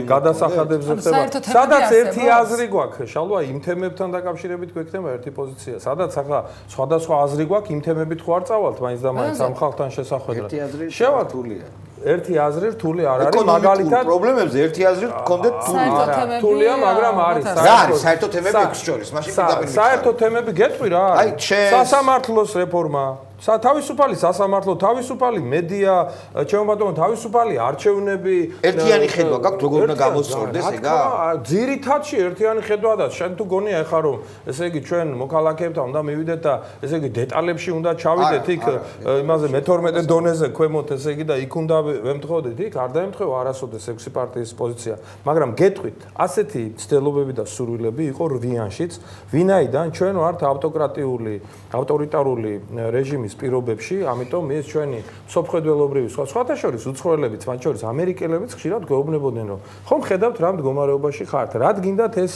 გადასახადებზე ხდება სადაც ერთი აზრი გვაქვს შალვა იმ თემებთან დაკავშირებით გვექნება ერთი პოზიცია სადაც ახლა სხვადასხვა აზრი გვაქვს იმ თემებით ხო არ წავალთ მაინც და მაინც ამ ხალხთან შესახვედრად შევათულია ერთი აზრი რთული არ არის მაგალითად პრობლემებზე ერთი აზრი გქონდეთ რთულია მაგრამ არის საერთო თემები 6 შორის მაშინ პირდაპირ საერთო თემები გეტყვი რა არის სასამართლოს რეფორმა თავისუფალი სასამართლო, თავისუფალი მედია, ჩემო ბატონო, თავისუფალი არჩევნები, ერთიანი ხედვა გაქვთ როგორ უნდა გამოსწორდეს ეგა? ძირითადში ერთიანი ხედვა და შენ თუ გონია ეხა რომ ესე იგი ჩვენ მოქალაქეებთან უნდა მივიდეთ და ესე იგი დეტალებში უნდა ჩავიდეთ იქ იმაზე მე-12 დონეზე ქვემოთ ესე იგი და იქ უნდა ვემთხოვდეთ იქ არ დაემთხოვა არასოდეს 6 პარტიის პოზიცია, მაგრამ გეტყვით, ასეთი ცდილობები და სურვილები იყო რვიანშიც, ვინაიდან ჩვენ ვართ ავტოკრატიული, ავტორიტარული რეჟიმის პირობებში, ამიტომ ეს ჩვენი სოფხედველობრივი სხვათა შორის უცხოელებიც, მათ შორის ამერიკელებიც ხშირად გვეუბნებოდნენ, რომ ხომ ხედავთ რა მდგომარეობაში ხართ, რად გინდათ ეს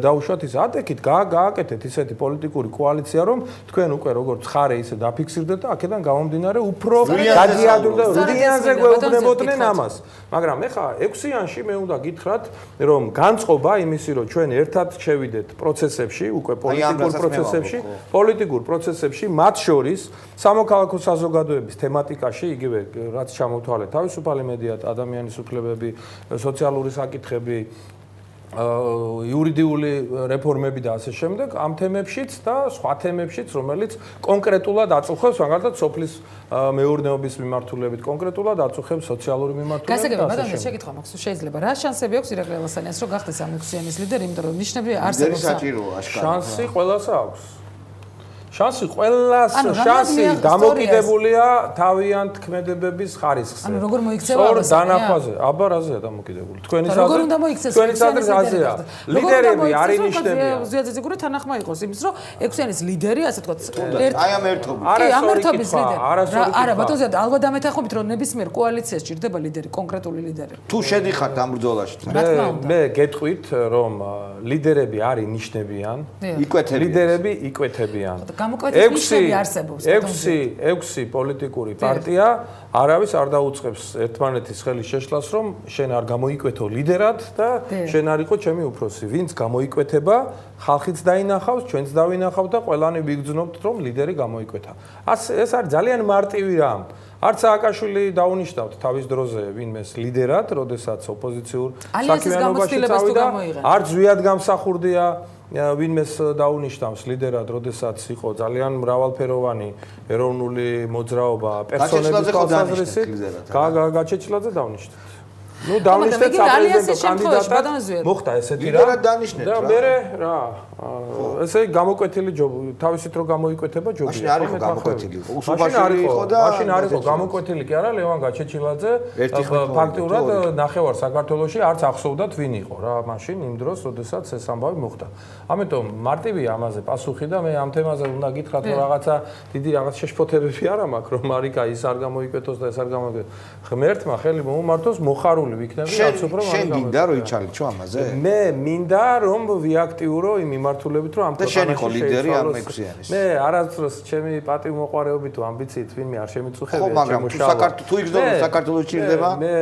დაუშვათ ის ატეკით, გააკეთეთ ისეთი პოლიტიკური კოალიცია, რომ თქვენ უკვე როგორც ხარე ისე დაფიქსირდეთ და აქედან გამომდინარე უფრო გადიადურდა რვიანზე გვეუბნებოდნენ ამას. მაგრამ ეხა 6-იანში მე უნდა გითხრათ, რომ განწყობა იმისი, რომ ჩვენ ერთად შევიდეთ პროცესებში, უკვე პოლიტიკურ პროცესებში, მათ შორის სამოქალაქო საზოგადოების თემატიკაში, იგივე რაც ჩამოთვალეთ, თავისუფალი მედია, ადამიანის უფლებები, სოციალური საკითხები, იურიდიული რეფორმები და ასე შემდეგ, ამ თემებშიც და სხვა თემებშიც, რომელიც კონკრეტულად აწუხებს მაგალითად სოფლის მეურნეობის მიმართულებით, კონკრეტულად აწუხებს სოციალური მიმართულებით. გასაგებია, მაგრამ შეკითხვა მაქვს, შეიძლება რა შანსები აქვს ირაკლი ალასანიას, რომ გახდეს ამ 6-იანის ლიდერი, იმიტომ რომ ნიშნები არსებობს. შანსი ყველას აქვს. შანსი ყველას შანსი დამოკიდებულია თავიანთ ქმედებების ხარისხზე. ანუ როგორ მოიქცევა სწორ დანახვაზე, აბა რაზეა დამოკიდებული? თქვენი როგორ უნდა მოიქცეს? თქვენი აზრია. ლიდერები არის ნიშნებიან. ზიადზეგური თანახმა იყოს იმის, რომ 6-იანის ლიდერი, ასე თქვა, აი ამ ერთობის. კი, ამ ერთობის ლიდერი. არა, ბატონო ზიად, ალბათ დამეთანხმებით, რომ ნებისმიერ კოალიციას ჭირდება ლიდერი, კონკრეტული ლიდერი. თუ შედიხართ ამ ბრძოლაში. მე გეტყვით, რომ ლიდერები არის ნიშნებიან. ლიდერები იკვეთებიან. 6 პოლიტიკური პარტია არავის არ დაუწყებს ერთმანეთის ხელის შეშლას, რომ შენ არ გამოიკვეთო ლიდერად და შენ არ იყო ჩემი უფროსი. ვინც გამოიკვეთება, ხალხიც დაინახავს, ჩვენც დავინახავთ და ყველანი ვიგრძნობთ, რომ ლიდერი გამოიკვეთა. ეს არის ძალიან მარტივი რამ. არც სააკაშვილი დაუნიშნავთ თავის დროზე ვინმეს ლიდერად, როდესაც ოპოზიციურ საქმიანობაში წავიდა, არც ზვიად გამსახურდია ვინმეს დაუნიშნავს ლიდერად, როდესაც იყო ძალიან მრავალფეროვანი ეროვნული მოძრაობა, პერსონების თვალსაზრისით, გაჩეჩილაძე დაუნიშნავს. ნუ დანიშნეთ საპრეზიდენტო კანდიდატად. მოხდა ესეთი რა. ლიდერად დანიშნეთ რა. და მე რა. ესე გამოკვეთილი ჯობი, თავისით რო გამოიკვეთება ჯობია. მაშინ არ იყო გამოკვეთილი. უსუფაშილი იყო და მაშინ არ იყო გამოკვეთილი კი არა ლევან გაჩეჩილაძე ფაქტურად ნახევარ საქართველოში არც ახსოვდათ ვინ იყო რა მაშინ იმ დროს, როდესაც ეს ამბავი მოხდა. ამიტომ მარტივია ამაზე პასუხი და მე ამ თემაზე უნდა გითხრათ რომ რაღაცა დიდი რაღაც შეშფოთებები არ მაქვს რომ მარიკა ის არ გამოიკვეთოს და ეს არ გამოიკვეთოს. ღმერთმა ხელი მოუმართოს მოხარული ვიქნები რაც უფრო მაგ შენ გინდა რომ იჩალჩო ამაზე? მე მინდა რომ ვიაქტიურო იმ მიმართულებით რომ ამ და შენ იყო ლიდერი ამ 6-იანის. მე არასდროს ჩემი პატივმოყვარეობით თუ ამბიციით ვინმე არ შემიწუხებია ხო მაგრამ თუ იგრძნობ საქართველოს ჭირდება მე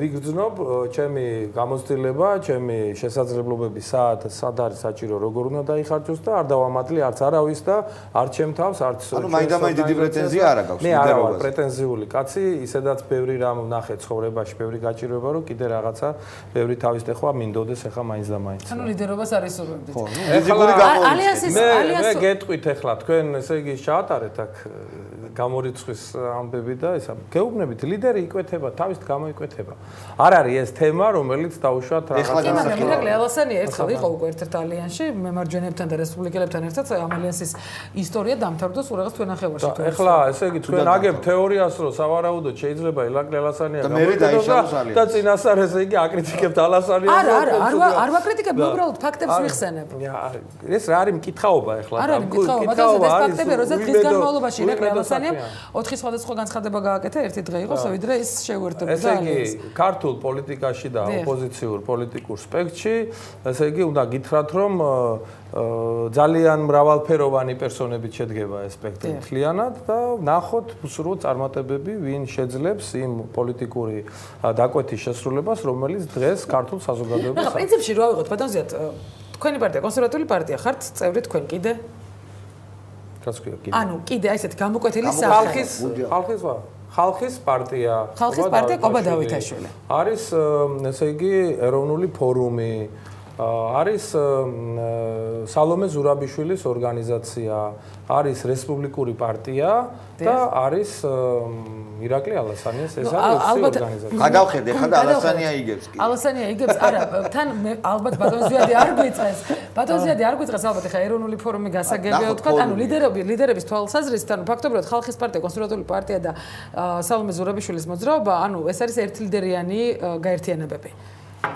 ვიგრძნობ ჩემი გამოცდილება ჩემი შესაძლებლობები სად არის საჭირო როგორ უნდა დაიხარჯოს და არ დავამატლი არც არავის და არც ჩემ თავს არც ანუ მაინდა-მაინც დიდი პრეტენზია არ აქვს მე არ ვარ პრეტენზიული კაცი ისედაც ბევრი რამ ვნახე ცხოვრებაში ბევრი გაჭირვება რომ კიდე რაღაცა ბევრი თავის ტეხვა მინდოდეს ახლა მაინც და მაინც ანუ ლიდერობას არ ისურვებდით ალიანსის მე გეტყვით ახლა თქვენ ესე იგი ჩაატარეთ აქ გამორიცხვის ამბები და ისა გეუბნებით ლიდერი იკვეთება თავის გამოიკვეთება არ არის ეს თემა რომელიც დაუშვათ რაღაცა მაგრამ მირაკლი ალასანი ერთხელ იყო უკვე ერთ-ერთ ალიანსში მემარჯვენეებთან და რესპუბლიკელებთან ერთად ამ ალიანსის ისტორია დამთავრდა სულ რაღაც თვე ნახევარში ახლა ესე იგი თქვენ აგებ თეორიას რომ სავარაუდოდ შეიძლება ილაკლი ალასანია გამოიკვეთოს და წინასწარ ესე იგი აკრიტიკებთ ალასანიას არა არ ვაკრიტიკებ უბრალოდ ფაქტებს ვიხსენებ ეს რა არის მკითხაობა ახლა არა მკითხაობა და ეს ფაქტები როცა დღის განმავლობაში ილაკლი ალასანია 4 სხვადასხვა განცხადება გააკეთა ერთი დღე იყო ვიდრე ის შეუერთებოდა ესე იგი ქართულ პოლიტიკაში და ოპოზიციურ პოლიტიკურ სპექტრში ესე იგი უნდა გითხრათ რომ ძალიან მრავალფეროვანი პერსონებით შედგება ეს სპექტრი მთლიანად და ნახოთ უსურო წარმატებები ვინ შეძლებს იმ პოლიტიკური დაკვეთის შესრულებას რომელიც დღეს ქართულ საზოგადოებას აქვს. პრინციპში რა ვიღოთ ბატონზიად თქვენი პარტია კონსერვატიული პარტია ხართ წევრი თქვენ კიდე? რაც ქვია კიდე. ანუ კიდე აი ესეთი გამოკვეთილი სახე. ხალხის პარტია. ხალხის პარტია კობა დავითაშვილი. არის ესე იგი ეროვნული ფორუმი არის სალომე ზურაბიშვილის ორგანიზაცია, არის რესპუბლიკური პარტია და არის ირაკლი ალასანიას ეს არის ორგანიზაცია. გადავხედე ხა და ალასანია იგებს კი. ალასანია იგებს არა თან მე ალბათ ბატონზიადი არ გვიწეს. ბატონზიადი არ გვიწეს ალბათ ხა ეროვნული ფორუმი გასაგებია თქვა ანუ ლიდერების თვალსაზრისით ანუ ფაქტობრივად ხალხის პარტია, კონსერვატიული პარტია და სალომე ზურაბიშვილის მოძრაობა ანუ ეს არის ერთლიდერიანი გაერთიანებები.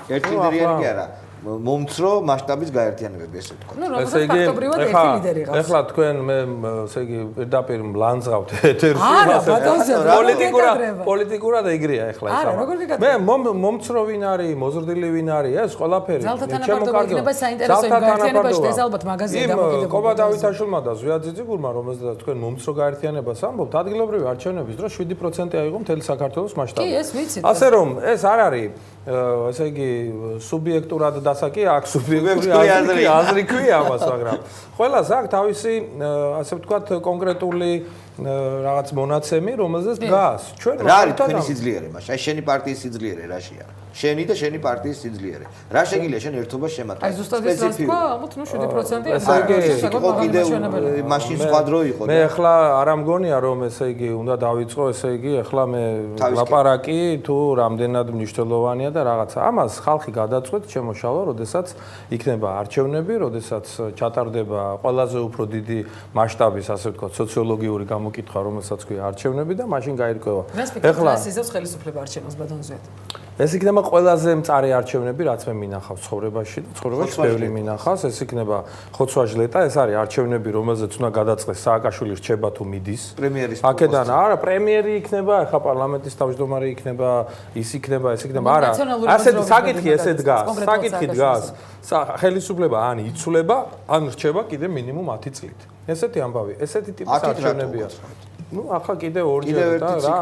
ერთლიდერიანი კი არა მომცრო მასშტაბის გაერთიანებები ესე თქვა. ესე იგი ეხლა თქვენ მე ესე იგი პირდაპირ მლანძღავთ ეთერში პოლიტიკურად ეგრეა ეხლა ეს მე მომცრო ვინ არის მოზრდილი ვინ არის ეს ყველაფერი ჩემო საინტერესო გაერთიანებაში ეს ალბათ მაღაზია დამოკიდებულება ყობა დავითაშვილმა და ზვიაძიძიგურმა რომელზეც თქვენ მომცრო გაერთიანებას ამბობთ ადგილობრივი არჩევნების დროს 7% აიღო მთელი საქართველოს მასშტაბით. კი ეს ვიცით. ასე რომ ეს არ არის ესე იგი სუბიექტურად დასაკი აქ სუბიექტური აზრი ქვია ამას მაგრამ ყველას აქვს თავისი ასე ვთქვათ კონკრეტული რაღაც მონაცემი რომელზეც დგას ჩვენ რა არის თქვენი სიძლიერე მაშინ აი შენი პარტიის სიძლიერე რაშია შენი და შენი პარტიის სიძლიერე რა შეგიძლია შენ ერთობას შემატყვა აი ზუსტად ეს რა თქვა ალბათ ნუ 7% ესე იგი მაშინ სხვა დრო იყო მე ახლა არ ამგონია რომ ესე იგი უნდა დავიწყო ესე იგი ახლა მე ლაპარაკი თუ რამდენად მნიშვნელოვანია და რაღაცა ამას ხალხი გადაწყვეტ შემოშალა როდესაც იქნება არჩევნები როდესაც ჩატარდება ყველაზე უფრო დიდი მასშტაბის ასე ვთქვათ სოციოლოგიური გამოკითხვა რომელსაც ქვია არჩევნები და მაშინ გაირკვევა ახლა ისევ ხელისუფლება არჩევანს ბატონზეად ეს იქნება ყველაზე მწარე არჩევნები რაც მე მინახავს ცხოვრებაში ბევრი მინახავს ეს იქნება ხოცვა-ჟლეტა ეს არის არჩევნები რომელზეც უნდა გადაწყდეს სააკაშვილი რჩება თუ მიდის პრემიერის აქედან არა პრემიერი იქნება ახლა პარლამენტის თავმჯდომარე იქნება ის იქნება ეს იქნება არა ასეთი საკითხი ესე დგას ხელისუფლება ან იცვლება ან რჩება კიდე მინიმუმ 10 წლით ესეთი ამბავი ესეთი ტიპის არჩევნებია ну ახლა კიდე ორჯერ და რა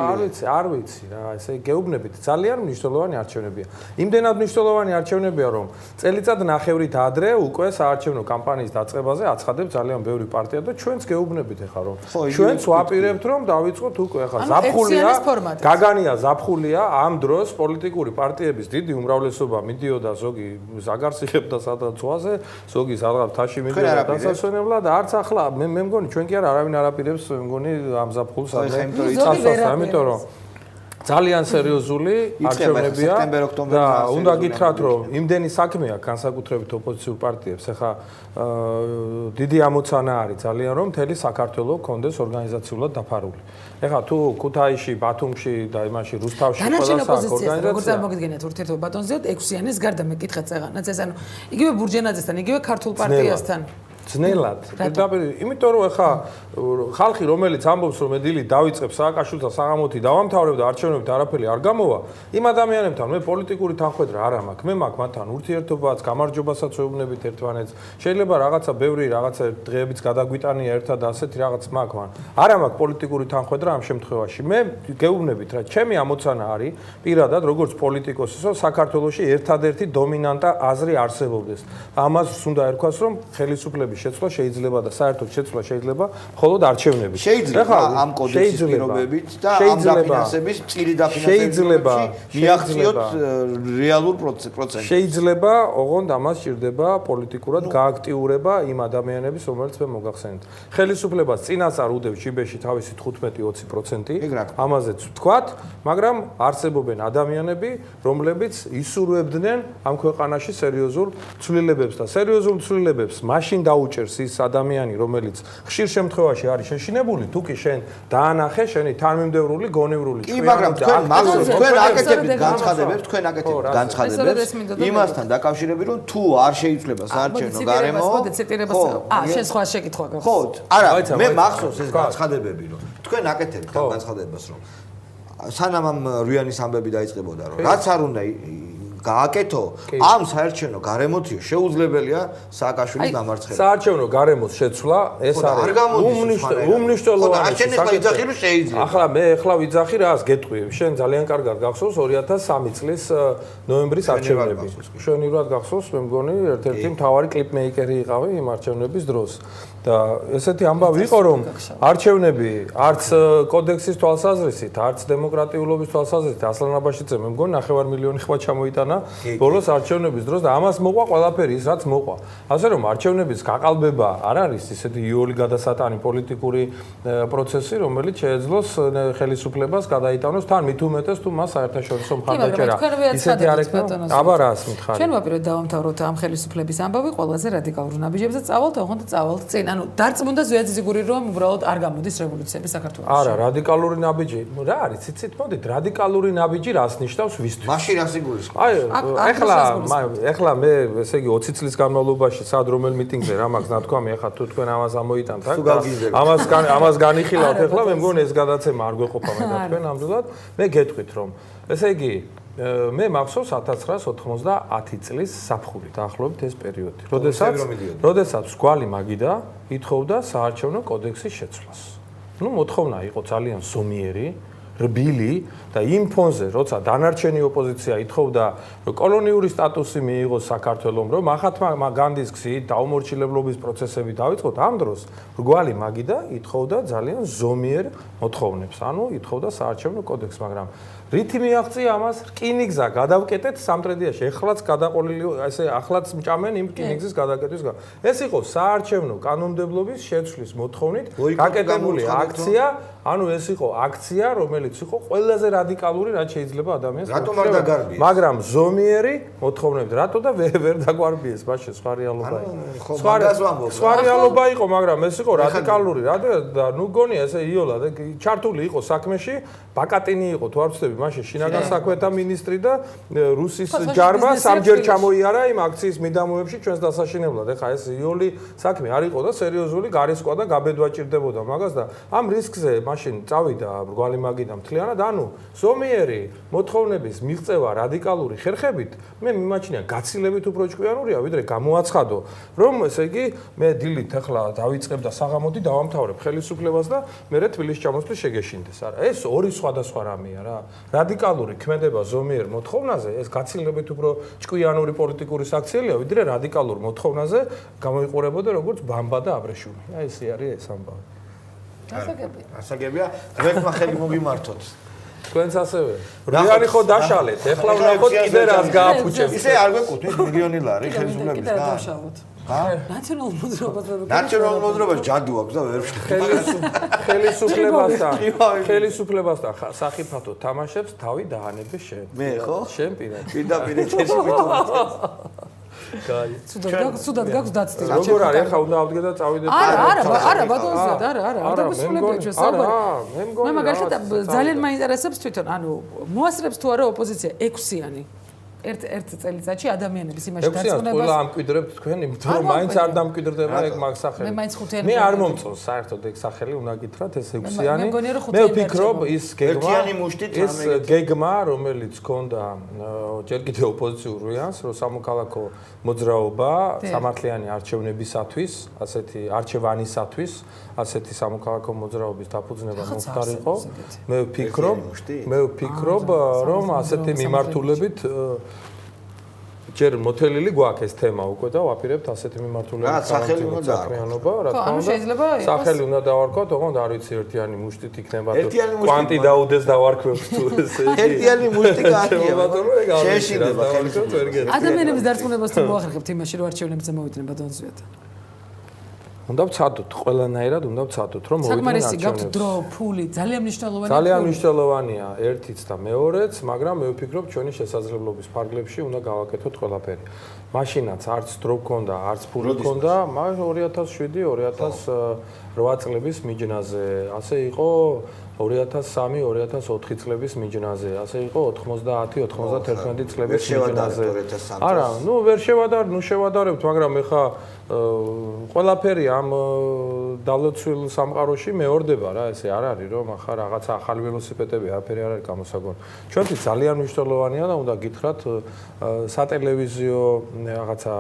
არ ვიცი რა ესე გეუბნებით ძალიან მნიშვნელოვანი არჩევნებია იმდენად მნიშვნელოვანი არჩევნებია რომ წელიწად ნახევრით ადრე უკვე საარჩევნო კამპანიის დაწყებაზე აცხადებს ძალიან ბევრი პარტია და ჩვენც გეუბნებით ახლა რომ ჩვენც ვაპირებთ რომ დავიწყოთ უკვე ახლა ზაფხულია გაგანია ზაფხულია ამ დროს პოლიტიკური პარტიების დიდი უმრავლესობა მიდიოდა ზოგი ზაგარსიხებდა სადაც ზღვაზე ზოგი სადღაც თაში მიდიოდა დასასვენებლად არც ახლა მე მგონი ჩვენ კი არავინ არ აპირებს მე მგონი ამ ზაფხულს ადრე წასვლა, იმიტომ რომ ძალიან სერიოზული არჩევნებია და უნდა გითხრათ რომ იმდენი საქმეა განსაკუთრებით ოპოზიციურ პარტიებს ახლა დიდი ამოცანა არის ძალიან რომ მთელი საქართველო კონდეს ორგანიზაციულად დაფარული. ეხლა თუ ქუთაისში, ბათუმში და იმაში რუსთავში ყველა ორგანიზაცია როგორც წარმოგიდგენიათ ურთიერთობა ბატონზეოთ 6-იანის გარდა მე კითხეთ წეღანაც ეს ანუ იგივე ბურჯენაძესთან, იგივე ქართულ პარტიასთან ძნელად. იმიტომ რომ ახლა ხალხი რომელიც ამბობს რომ ედილი დავიწყებს სააკაშვილთან საღამოთი დავამთავრებ და არჩევნებით არაფერი არ გამოვა, იმ ადამიანებთან მე პოლიტიკური თანხმედრა არ მაქვს. მე მაქვს მათთან ურთიერთობაც, გამარჯვებასაც ვეუბნებით ერთმანეთს. შეიძლება რაღაცა ბევრი რაღაცა დღეებიც გადაგვიტანია ერთად ასეთი რაღაც მაქვს, მაგრამ არა მაქვს პოლიტიკური თანხმედრა ამ შემთხვევაში. მე გეუბნებით რა, ჩემი ამოცანა არის პირადად როგორც პოლიტიკოსის, რომ საქართველოში ერთადერთი დომინანტა აზრი არსებობდეს. ამას უნდა ერქვას რომ ხელისუფლების შეცვლა შეიძლება და საერთოდ შეცვლა შეიძლება მხოლოდ არჩევნებით. შეიძლება ამ კოდექსის პირობებით და ამ დაფინანსების წილი დაფინანსებებში მიაღწიოთ რეალურ პროცენტს. შეიძლება ოღონდ ამას სჭირდება პოლიტიკურად გააქტიურება იმ ადამიანების, რომელიც მე მოგახსენეთ. ხელისუფლებას წინასწარ უდევს ჯიბეში თავისი 15-20%, ამაზეც ვთქვათ, მაგრამ არსებობენ ადამიანები, რომლებიც ისურვებდნენ ამ ქვეყანაში სერიოზულ ცვლილებებს და სერიოზულ ცვლილებებს მაშინ დაუჭერს ის ადამიანი, რომელიც ხშირ შემთხვევაში არის შეშინებული, თუ კი შენ დაანახე შენი თანმიმდევრული გონივრული კი, მაგრამ თქვენ მახსოვს, თქვენ აკეთებთ განცხადებებს იმასთან დაკავშირებით, რომ თუ არ შეიცვლება საარჩევნო გარემო, შენ სხვა შეკითხვა გაქვს. ხო, არა, მე მახსოვს ეს განცხადებები, რომ თქვენ აკეთებთ ამ განცხადებას, რომ სანამ ამ რუიანის ამბები დაიწყებოდა, რომ რაც არ უნდა გააკეთო ამ საარჩევნო გარემოთი შეუძლებელია სააკაშვილის დამარცხება. საარჩევნო გარემოს შეცვლა ეს არის უმნიშვნელოვანესი საკითხი. ახლა მე ვიძახი რას გეტყვი. შენ ძალიან კარგად გახსოვს 2003 წლის ნოემბრის არჩევნები. შვენივრად გახსოვს, მე მგონი ერთ-ერთი მთავარი კლიპმეიკერი იყავი იმ არჩევნების დროს. და ესეთი ამბავი იყო რომ არჩევნები არც კოდექსის თვალსაზრისით, არც დემოკრატიულობის თვალსაზრისით ასლან აბაშიძე მე მგონი 9 მილიონი ხმა ჩამოიტანა ბოლოს არჩევნების დროს და ამას მოყვა ყველაფერი ის რაც მოყვა. ასე რომ არჩევნების გაყალბება არ არის ისეთი იოლი გადასატანი პოლიტიკური პროცესი, რომელიც შეეძლოს ხელისუფლებას გადაიტანოს თან მით უმეტეს თუ მას საერთაშორისო მხარდაჭერა ისეთი არ ექნება. აბა რას მითხარი. ჩვენ ვაპირებთ დავამთავროთ ამ ხელისუფლების ამბავი ყველაზე რადიკალურ ნაბიჯებზე წავალთ, ოღონდ წავალთ წინ. ანუ დარწმუნდა ზვიაძიზიგური რომ უბრალოდ არ გამოდის რევოლუციები საქართველოში. არა, რადიკალური ნაბიჯი. რა არის, იცით, მოდით, რადიკალური ნაბიჯი რას ნიშნავს ვისთვის? მაშინ რას იგულისხმობ? ეხლა მე, ესე იგი 20 წლის განმავლობაში სად რომელ მიტინგზე რა მაქვს ნათქვამი, ეხლა თუ თქვენ ამას ამოიტანთ, ამას განიხილავთ, ეხლა მე მგონი ეს გადაცემა არ გვეყოფა მე და თქვენ ამდულად. მე გეტყვით რომ, ესე იგი მე მახსოვს 1990 წლის საფხური დაახლოებით ეს პერიოდი. როდესაც სკვალი მაგიდა ითხოვდა საარჩევნო კოდექსის შეცვლას. ნუ მოთხოვნა იყო ძალიან ზომიერი, რბილი და იმ ფონზე, როცა დანარჩენი ოპოზიცია ითხოვდა კოლონიური სტატუსი მიიღოს საქართველოს, რომ მაჰათმა განდის გზით დაუმორჩილებლობის პროცესები დაიწყოთ, ამ დროს რგვალი მაგიდა ითხოვდა ძალიან ზომიერ მოთხოვნებს. ანუ ითხოვდა საარჩევნო კოდექსს, მაგრამ რითი მიაღწია ამას? რკინიგზა გადავკეტეთ სამტრედიაში. ეხლაც გადაყოლილი, ესე ახლაც მჭამენ იმ რკინიგზის გადაკეტვის. ეს იყო საარჩევნო კანონმდებლობის შეცვლის მოთხოვნით გაკეტებული აქცია. ანუ ეს იყო აქცია, რომელიც იყო ყველაზე რადიკალური, რაც შეიძლება ადამიანს რატომ არ დაგარბიეს? მაგრამ ზომიერი მოთხოვნებით. რატო და ვერ დაგვარბიეს მაშინ სხვა რეალობა იყო. სხვა რეალობა იყო, მაგრამ ეს იყო რადიკალური. და ნუ გონია ესე იოლა და ჩართული იყო საქმეში. ბაკატინი იყო თუ არ ვცდები მაშინ შინაგან საქმეთა მინისტრი და რუსის ჯარმა სამჯერ ჩამოიარა იმ აქციის მიდამოებში ჩვენს დასაშინებლად. ეხლა ეს იოლი საქმე არ იყო და სერიოზული გარისკვა და გაბედვა ჭირდებოდა მაგას და ამ რისკზე მაშინ წავიდა რგვალი მაგიდა მთლიანად. ანუ ზომიერი მოთხოვნების მიღწევა რადიკალური ხერხებით მე მიმაჩნია გაცილებით უფრო ჭკვიანურია ვიდრე გამოაცხადო რომ ესე იგი მე დილით ახლა დავიწყებ და საღამოთი დავამთავრებ ხელისუფლებას და მე თბილისში ჩამოსვლის შეგეშინდეს. არა ეს ორი სხვადასხვა რამეა რა. რადიკალური ქმედება ზომიერ მოთხოვნაზე ეს გაცილებით უფრო ჭკვიანური პოლიტიკური საქციელია ვიდრე რადიკალურ მოთხოვნაზე გამოიყურებოდა როგორც ბამბა და აბრეშუმი. აი ესე არის ეს ამბავი. ასაგებია, ღმერთმა ხელი მოგიმართოთ. თქვენც ასევე. რიანი ხო დაშალეთ, ეხლა ვნახოთ კიდე რას გააფუჭებს. ისე არ გვეკუთვნით მილიონი ლარი ხელისუფლებისგან. ნაციონალურ მოძრაობას ჯადუ აქვს და ვერ ხელისუფლებასთან სახიფათო თამაშებს თავი დაანებე შენ. მე ხო? შენ პირად. პირდაპირ ეთერში მითხოვთ. კაი. სუდად გაქვს დაცდილი. როგორ არის ახლა უნდა ავდგე და წავიდე. არა, ბატონზეად, არა. დაგესრულებია ჩვენ საუბარი. მე მაგალითად ძალიან მაინტერესებს თვითონ, ანუ მოასწრებს თუ არა ოპოზიცია 6-იანი. ერთ წელიწადში ადამიანების იმაში დარწმუნებას. ყველა ამკვიდრებთ თქვენ, იმიტომ რომ მაინც არ დამკვიდრდება ეგ მაგ სახელი. მე მაინც 5-იანი. მე არ მომწონს საერთოდ ეგ სახელი უნდა გითხრათ ეს 6-იანი. მე ვფიქრობ ის გეგმა, რომელიც ჰქონდა ჯერ კიდევ ოპოზიციურ რუიანს, რომ სამოქალაქო მოძრაობა სამართლიანი არჩევნებისათვის, ასეთი არჩევანისათვის, ასეთი სამოქალაქო მოძრაობის დაფუძნება მომხდარიყო. მე ვფიქრობ, რომ ასეთი მიმართულებით ჯერ მოთელილი გვაქვს ეს თემა უკვე და ვაპირებთ ასეთი მიმართულებით საქმიანობა, რა თქმა უნდა. სახელი უნდა დავარქვათ, ოღონდ არ ვიცი ერთიანი მუშტით იქნება თუ კვანტი დაუდეს დავარქვევთ თუ ესე. ერთიანი მუშტი გააჩნია. შეშინდება ხელისუფლება. ადამიანების დარწმუნებას თუ მოახერხებთ იმაში, რომ არჩევნებზე მოვიდნენ ბატონზეად. უნდა ვცადოთ, ყველანაირად უნდა ვცადოთ, რომ მოვიდნენ არჩევნებზე. საკმარისი გაქვთ დრო, ფული, ძალიან მნიშვნელოვანია. ძალიან მნიშვნელოვანია ერთიც და მეორეც, მაგრამ მე ვფიქრობ, ჩვენი შესაძლებლობის ფარგლებში უნდა გავაკეთოთ ყველაფერი. მაშინაც არც დრო გქონდა, არც ფული გქონდა, მაგრამ 2007-2008 წლების მიჯნაზე, ასე იყო 2003-2004 წლების მიჯნაზე, ასე იყო 90-91 წლების მიჯნაზე. არა, ვერ შევადარებთ, მაგრამ ეხა ყველაფერი ამ დალოცვილ სამყაროში მეორდება რა, ესე არ არის რომ ახლა რაღაცა ახალი ველოსიპედები არაფერი არ არის გამოსაგონი. ჩვენთვის ძალიან მნიშვნელოვანია და უნდა გითხრათ სატელევიზიო რაღაცა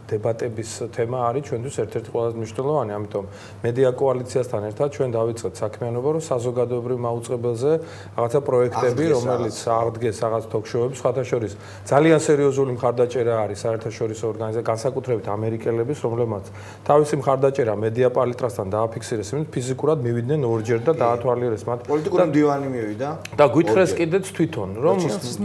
დებატების თემა არის ჩვენთვის ერთ-ერთი ყველაზე მნიშვნელოვანი, ამიტომ მედია კოალიციასთან ერთად ჩვენ დავიწყეთ საქმიანობა, რომ საზოგადოებრივ მაუწყებელზე რაღაცა პროექტები, რომელიც აღდგეს რაღაც თოქ-შოუებში, სხვათა შორის ძალიან სერიოზული მხარდაჭერა არის საერთაშორისო ორგანიზაციებთან, განსაკუთრებით ამერიკელების, რომლებმაც თავისი მხარდაჭერა მედია პალიტრასთან დააფიქსირეს, იმით ფიზიკურად მივიდნენ ორჯერ და დაათვალიერეს მათ. პოლიტიკური მდივანი მივიდა და გითხრეს კიდეც თვითონ, რომ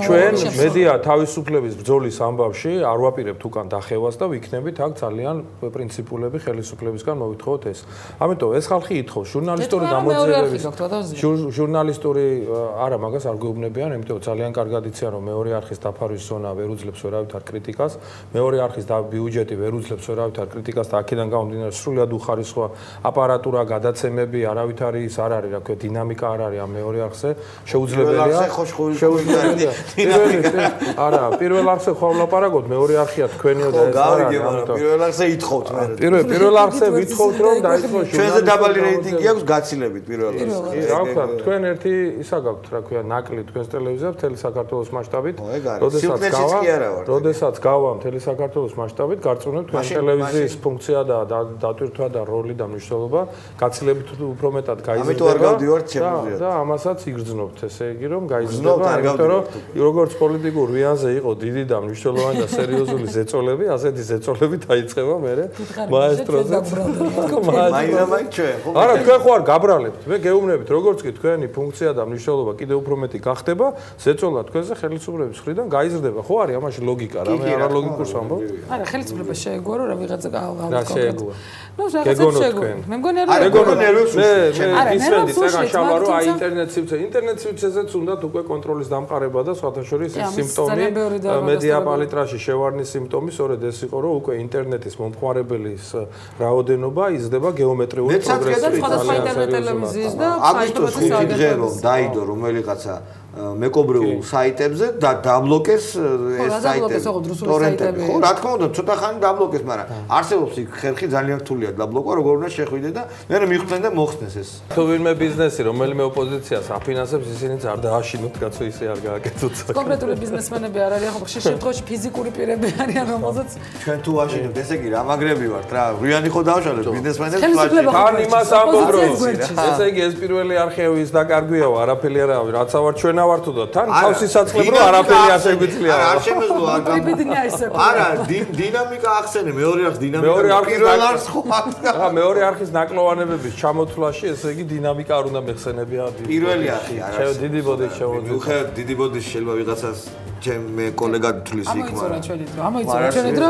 ჩვენ მედია თავისუფლების ბრძოლის ამბავში არ ვაპირებთ უკან დახევას და ვიქნებით აქ ძალიან პრინციპულები ხელისუფლებისგან მოვითხოვოთ ეს. ამიტომ ეს ხალხი ითხოვს ჟურნალისტური გამოძიებების ჟურნალისტური არა მაგას არ გვეუბნებიან, იმიტომ ძალიან კარგად იციან რომ მეორე არხის დაფარვის ზონა ვერ უძლებს ვერავითარ კრიტიკას, მეორე არხის ბიუჯეტი ვერ უძლებს ვერავითარ კრიტიკას და აქედან გამომდინარე სრულად უხარისხოა აპარატურა, გადაცემები, არავითარი ის არ არის, რა ქვია, დინამიკა არ არის ამ მეორე არხზე, შეუძლებელია. არა, პირველ არხზე ხო ვლაპარაკობთ, მეორე არხია თქვენიო და ეს არ არის, ამიტომ პირველ არხზე ითხოვთ მე. პირველ არხზე ვითხოვთ რომ დაიწყოს ჩვენზე დაბალი რეიტინგი აქვს გაცილებით პირველ არხზე. რა ვქნა, თქვენ ერთი ისა გაქვთ, რა ქვია, ნაკლი თქვენს ტელევიზიაზე მთელი საქართველოს მასშტაბით. როდესაც გავა მთელი საქართველოს მასშტაბით, გარწმუნებთ თქვენ ტელევიზიის ფუნქცია და დატვირთვა და როლი და მნიშვნელობა გაცილებით უფრო მეტად გაიზრდება და ამასაც იგრძნობთ, ესე იგი რომ გაიზრდება, იმიტომ რომ როგორც პოლიტიკურ ვიანზე იყო დიდი და მნიშვნელოვანი და სერიოზული ზეწოლები, ასეთი ზეწოლები დაიწყება მე მაესტროზე. არა, თქვენ ხო არ გაბრალებთ, მე გეუბნებით, როგორც კი თქვენი ფუნქცია და მნიშვნელობა კიდევ უფრო მეტი გახდება, ზეწოლა თქვენზე ხელისუფლების მხრიდან გაიზრდება. ხო არის ამაში ლოგიკა რა, მე არა ლოგიკურს ვამბობ. არა, ხელისუფლება შეეგუა რომ ვიღაცა რა შეეგუა. ნუ რაღაცა შეეგუა. მე მგონი რომ ისმენდი წეგანშავა რომ აი ინტერნეტ სივრცეზეც უნდათ უკვე კონტროლის დამყარება და სხვათა შორის ის სიმპტომი მედია პალიტრაში შევარნის სიმპტომი სწორედ ეს იყო რომ უკვე ინტერნეტის მომხმარებლის რაოდენობა იზრდება გეომეტრიული პროგრესით. აგვისტოს 5 დღე რომ დაიდო რომელიღაცა მეკობრეულ საიტებზე და დაბლოკეს ეს საიტები. ტორენტები. ხო, რა თქმა უნდა, ცოტა ხანი დაბლოკეს, მაგრამ არსებობს იქ ხერხი ძალიან რთულია დაბლოკვა, როგორ უნდა შეხვიდე და მე მიხვდნენ და მოხსნეს ეს. თუ ვინმე ბიზნესი, რომელიმე ოპოზიციას აფინანსებს, ისინიც არ დააშინოთ, კაცო, ისე არ გააკეთოთ. კონკრეტული ბიზნესმენები არ არიან, ხო, ხშირ შემთხვევაში ფიზიკური პირები არიან, რომელსაც ჩვენ თუ ვაშინებთ, ესე იგი, რა მაგრები ვართ რა, რუიანი ხო დავშალეთ ბიზნესმენებს ვაშინებთ. თან იმას ამბობ, რომ ესე იგი ეს პირველი არხევის დაკარგვიაო, არაფერი არ არის, რაცა ვარ ჩვენა ნავართო და თან თავსი საწყლებ რომ არაფერი ასე გვიძლია. არ შემეძლო არ პრიბედნია ისე. არა, დინამიკა ახსენე, მეორე არხის დინამიკა. პირველ არხს ხო აქვს. რა, მეორე არხის ნაკლოვანებების ჩამოთვლაში, ესე იგი დინამიკა არ უნდა მეხსენებია. პირველი არხი არა. დიდი ბოდიშ შემოძე. უხე დიდი ბოდიში შეიძლება ვიღაცას ჩემ კოლეგა თulis იქ მაგრამ. ამოიწურა ჩვენი დრო. ამოიწურა ჩვენი დრო.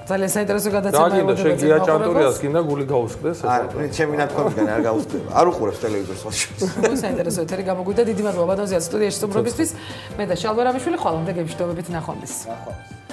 ძალიან საინტერესო გადაცემა მოხდება. და შეგია ჭანტურიას კიდე გული გაუსკდეს. არა, ჩემი ნათქვამიდან არ გაუსკდება. არ უყურებს ტელევიზორს ხოლმე. საინტერესო ეთერი გამოგვიდა. დიდი მადლობა ბატონო ზიად სტუდიაში სტუმრობისთვის. მე და შალვა რამიშვილი ხვალამდე გემშვიდობებით ნახვამდის. ნახვამდის.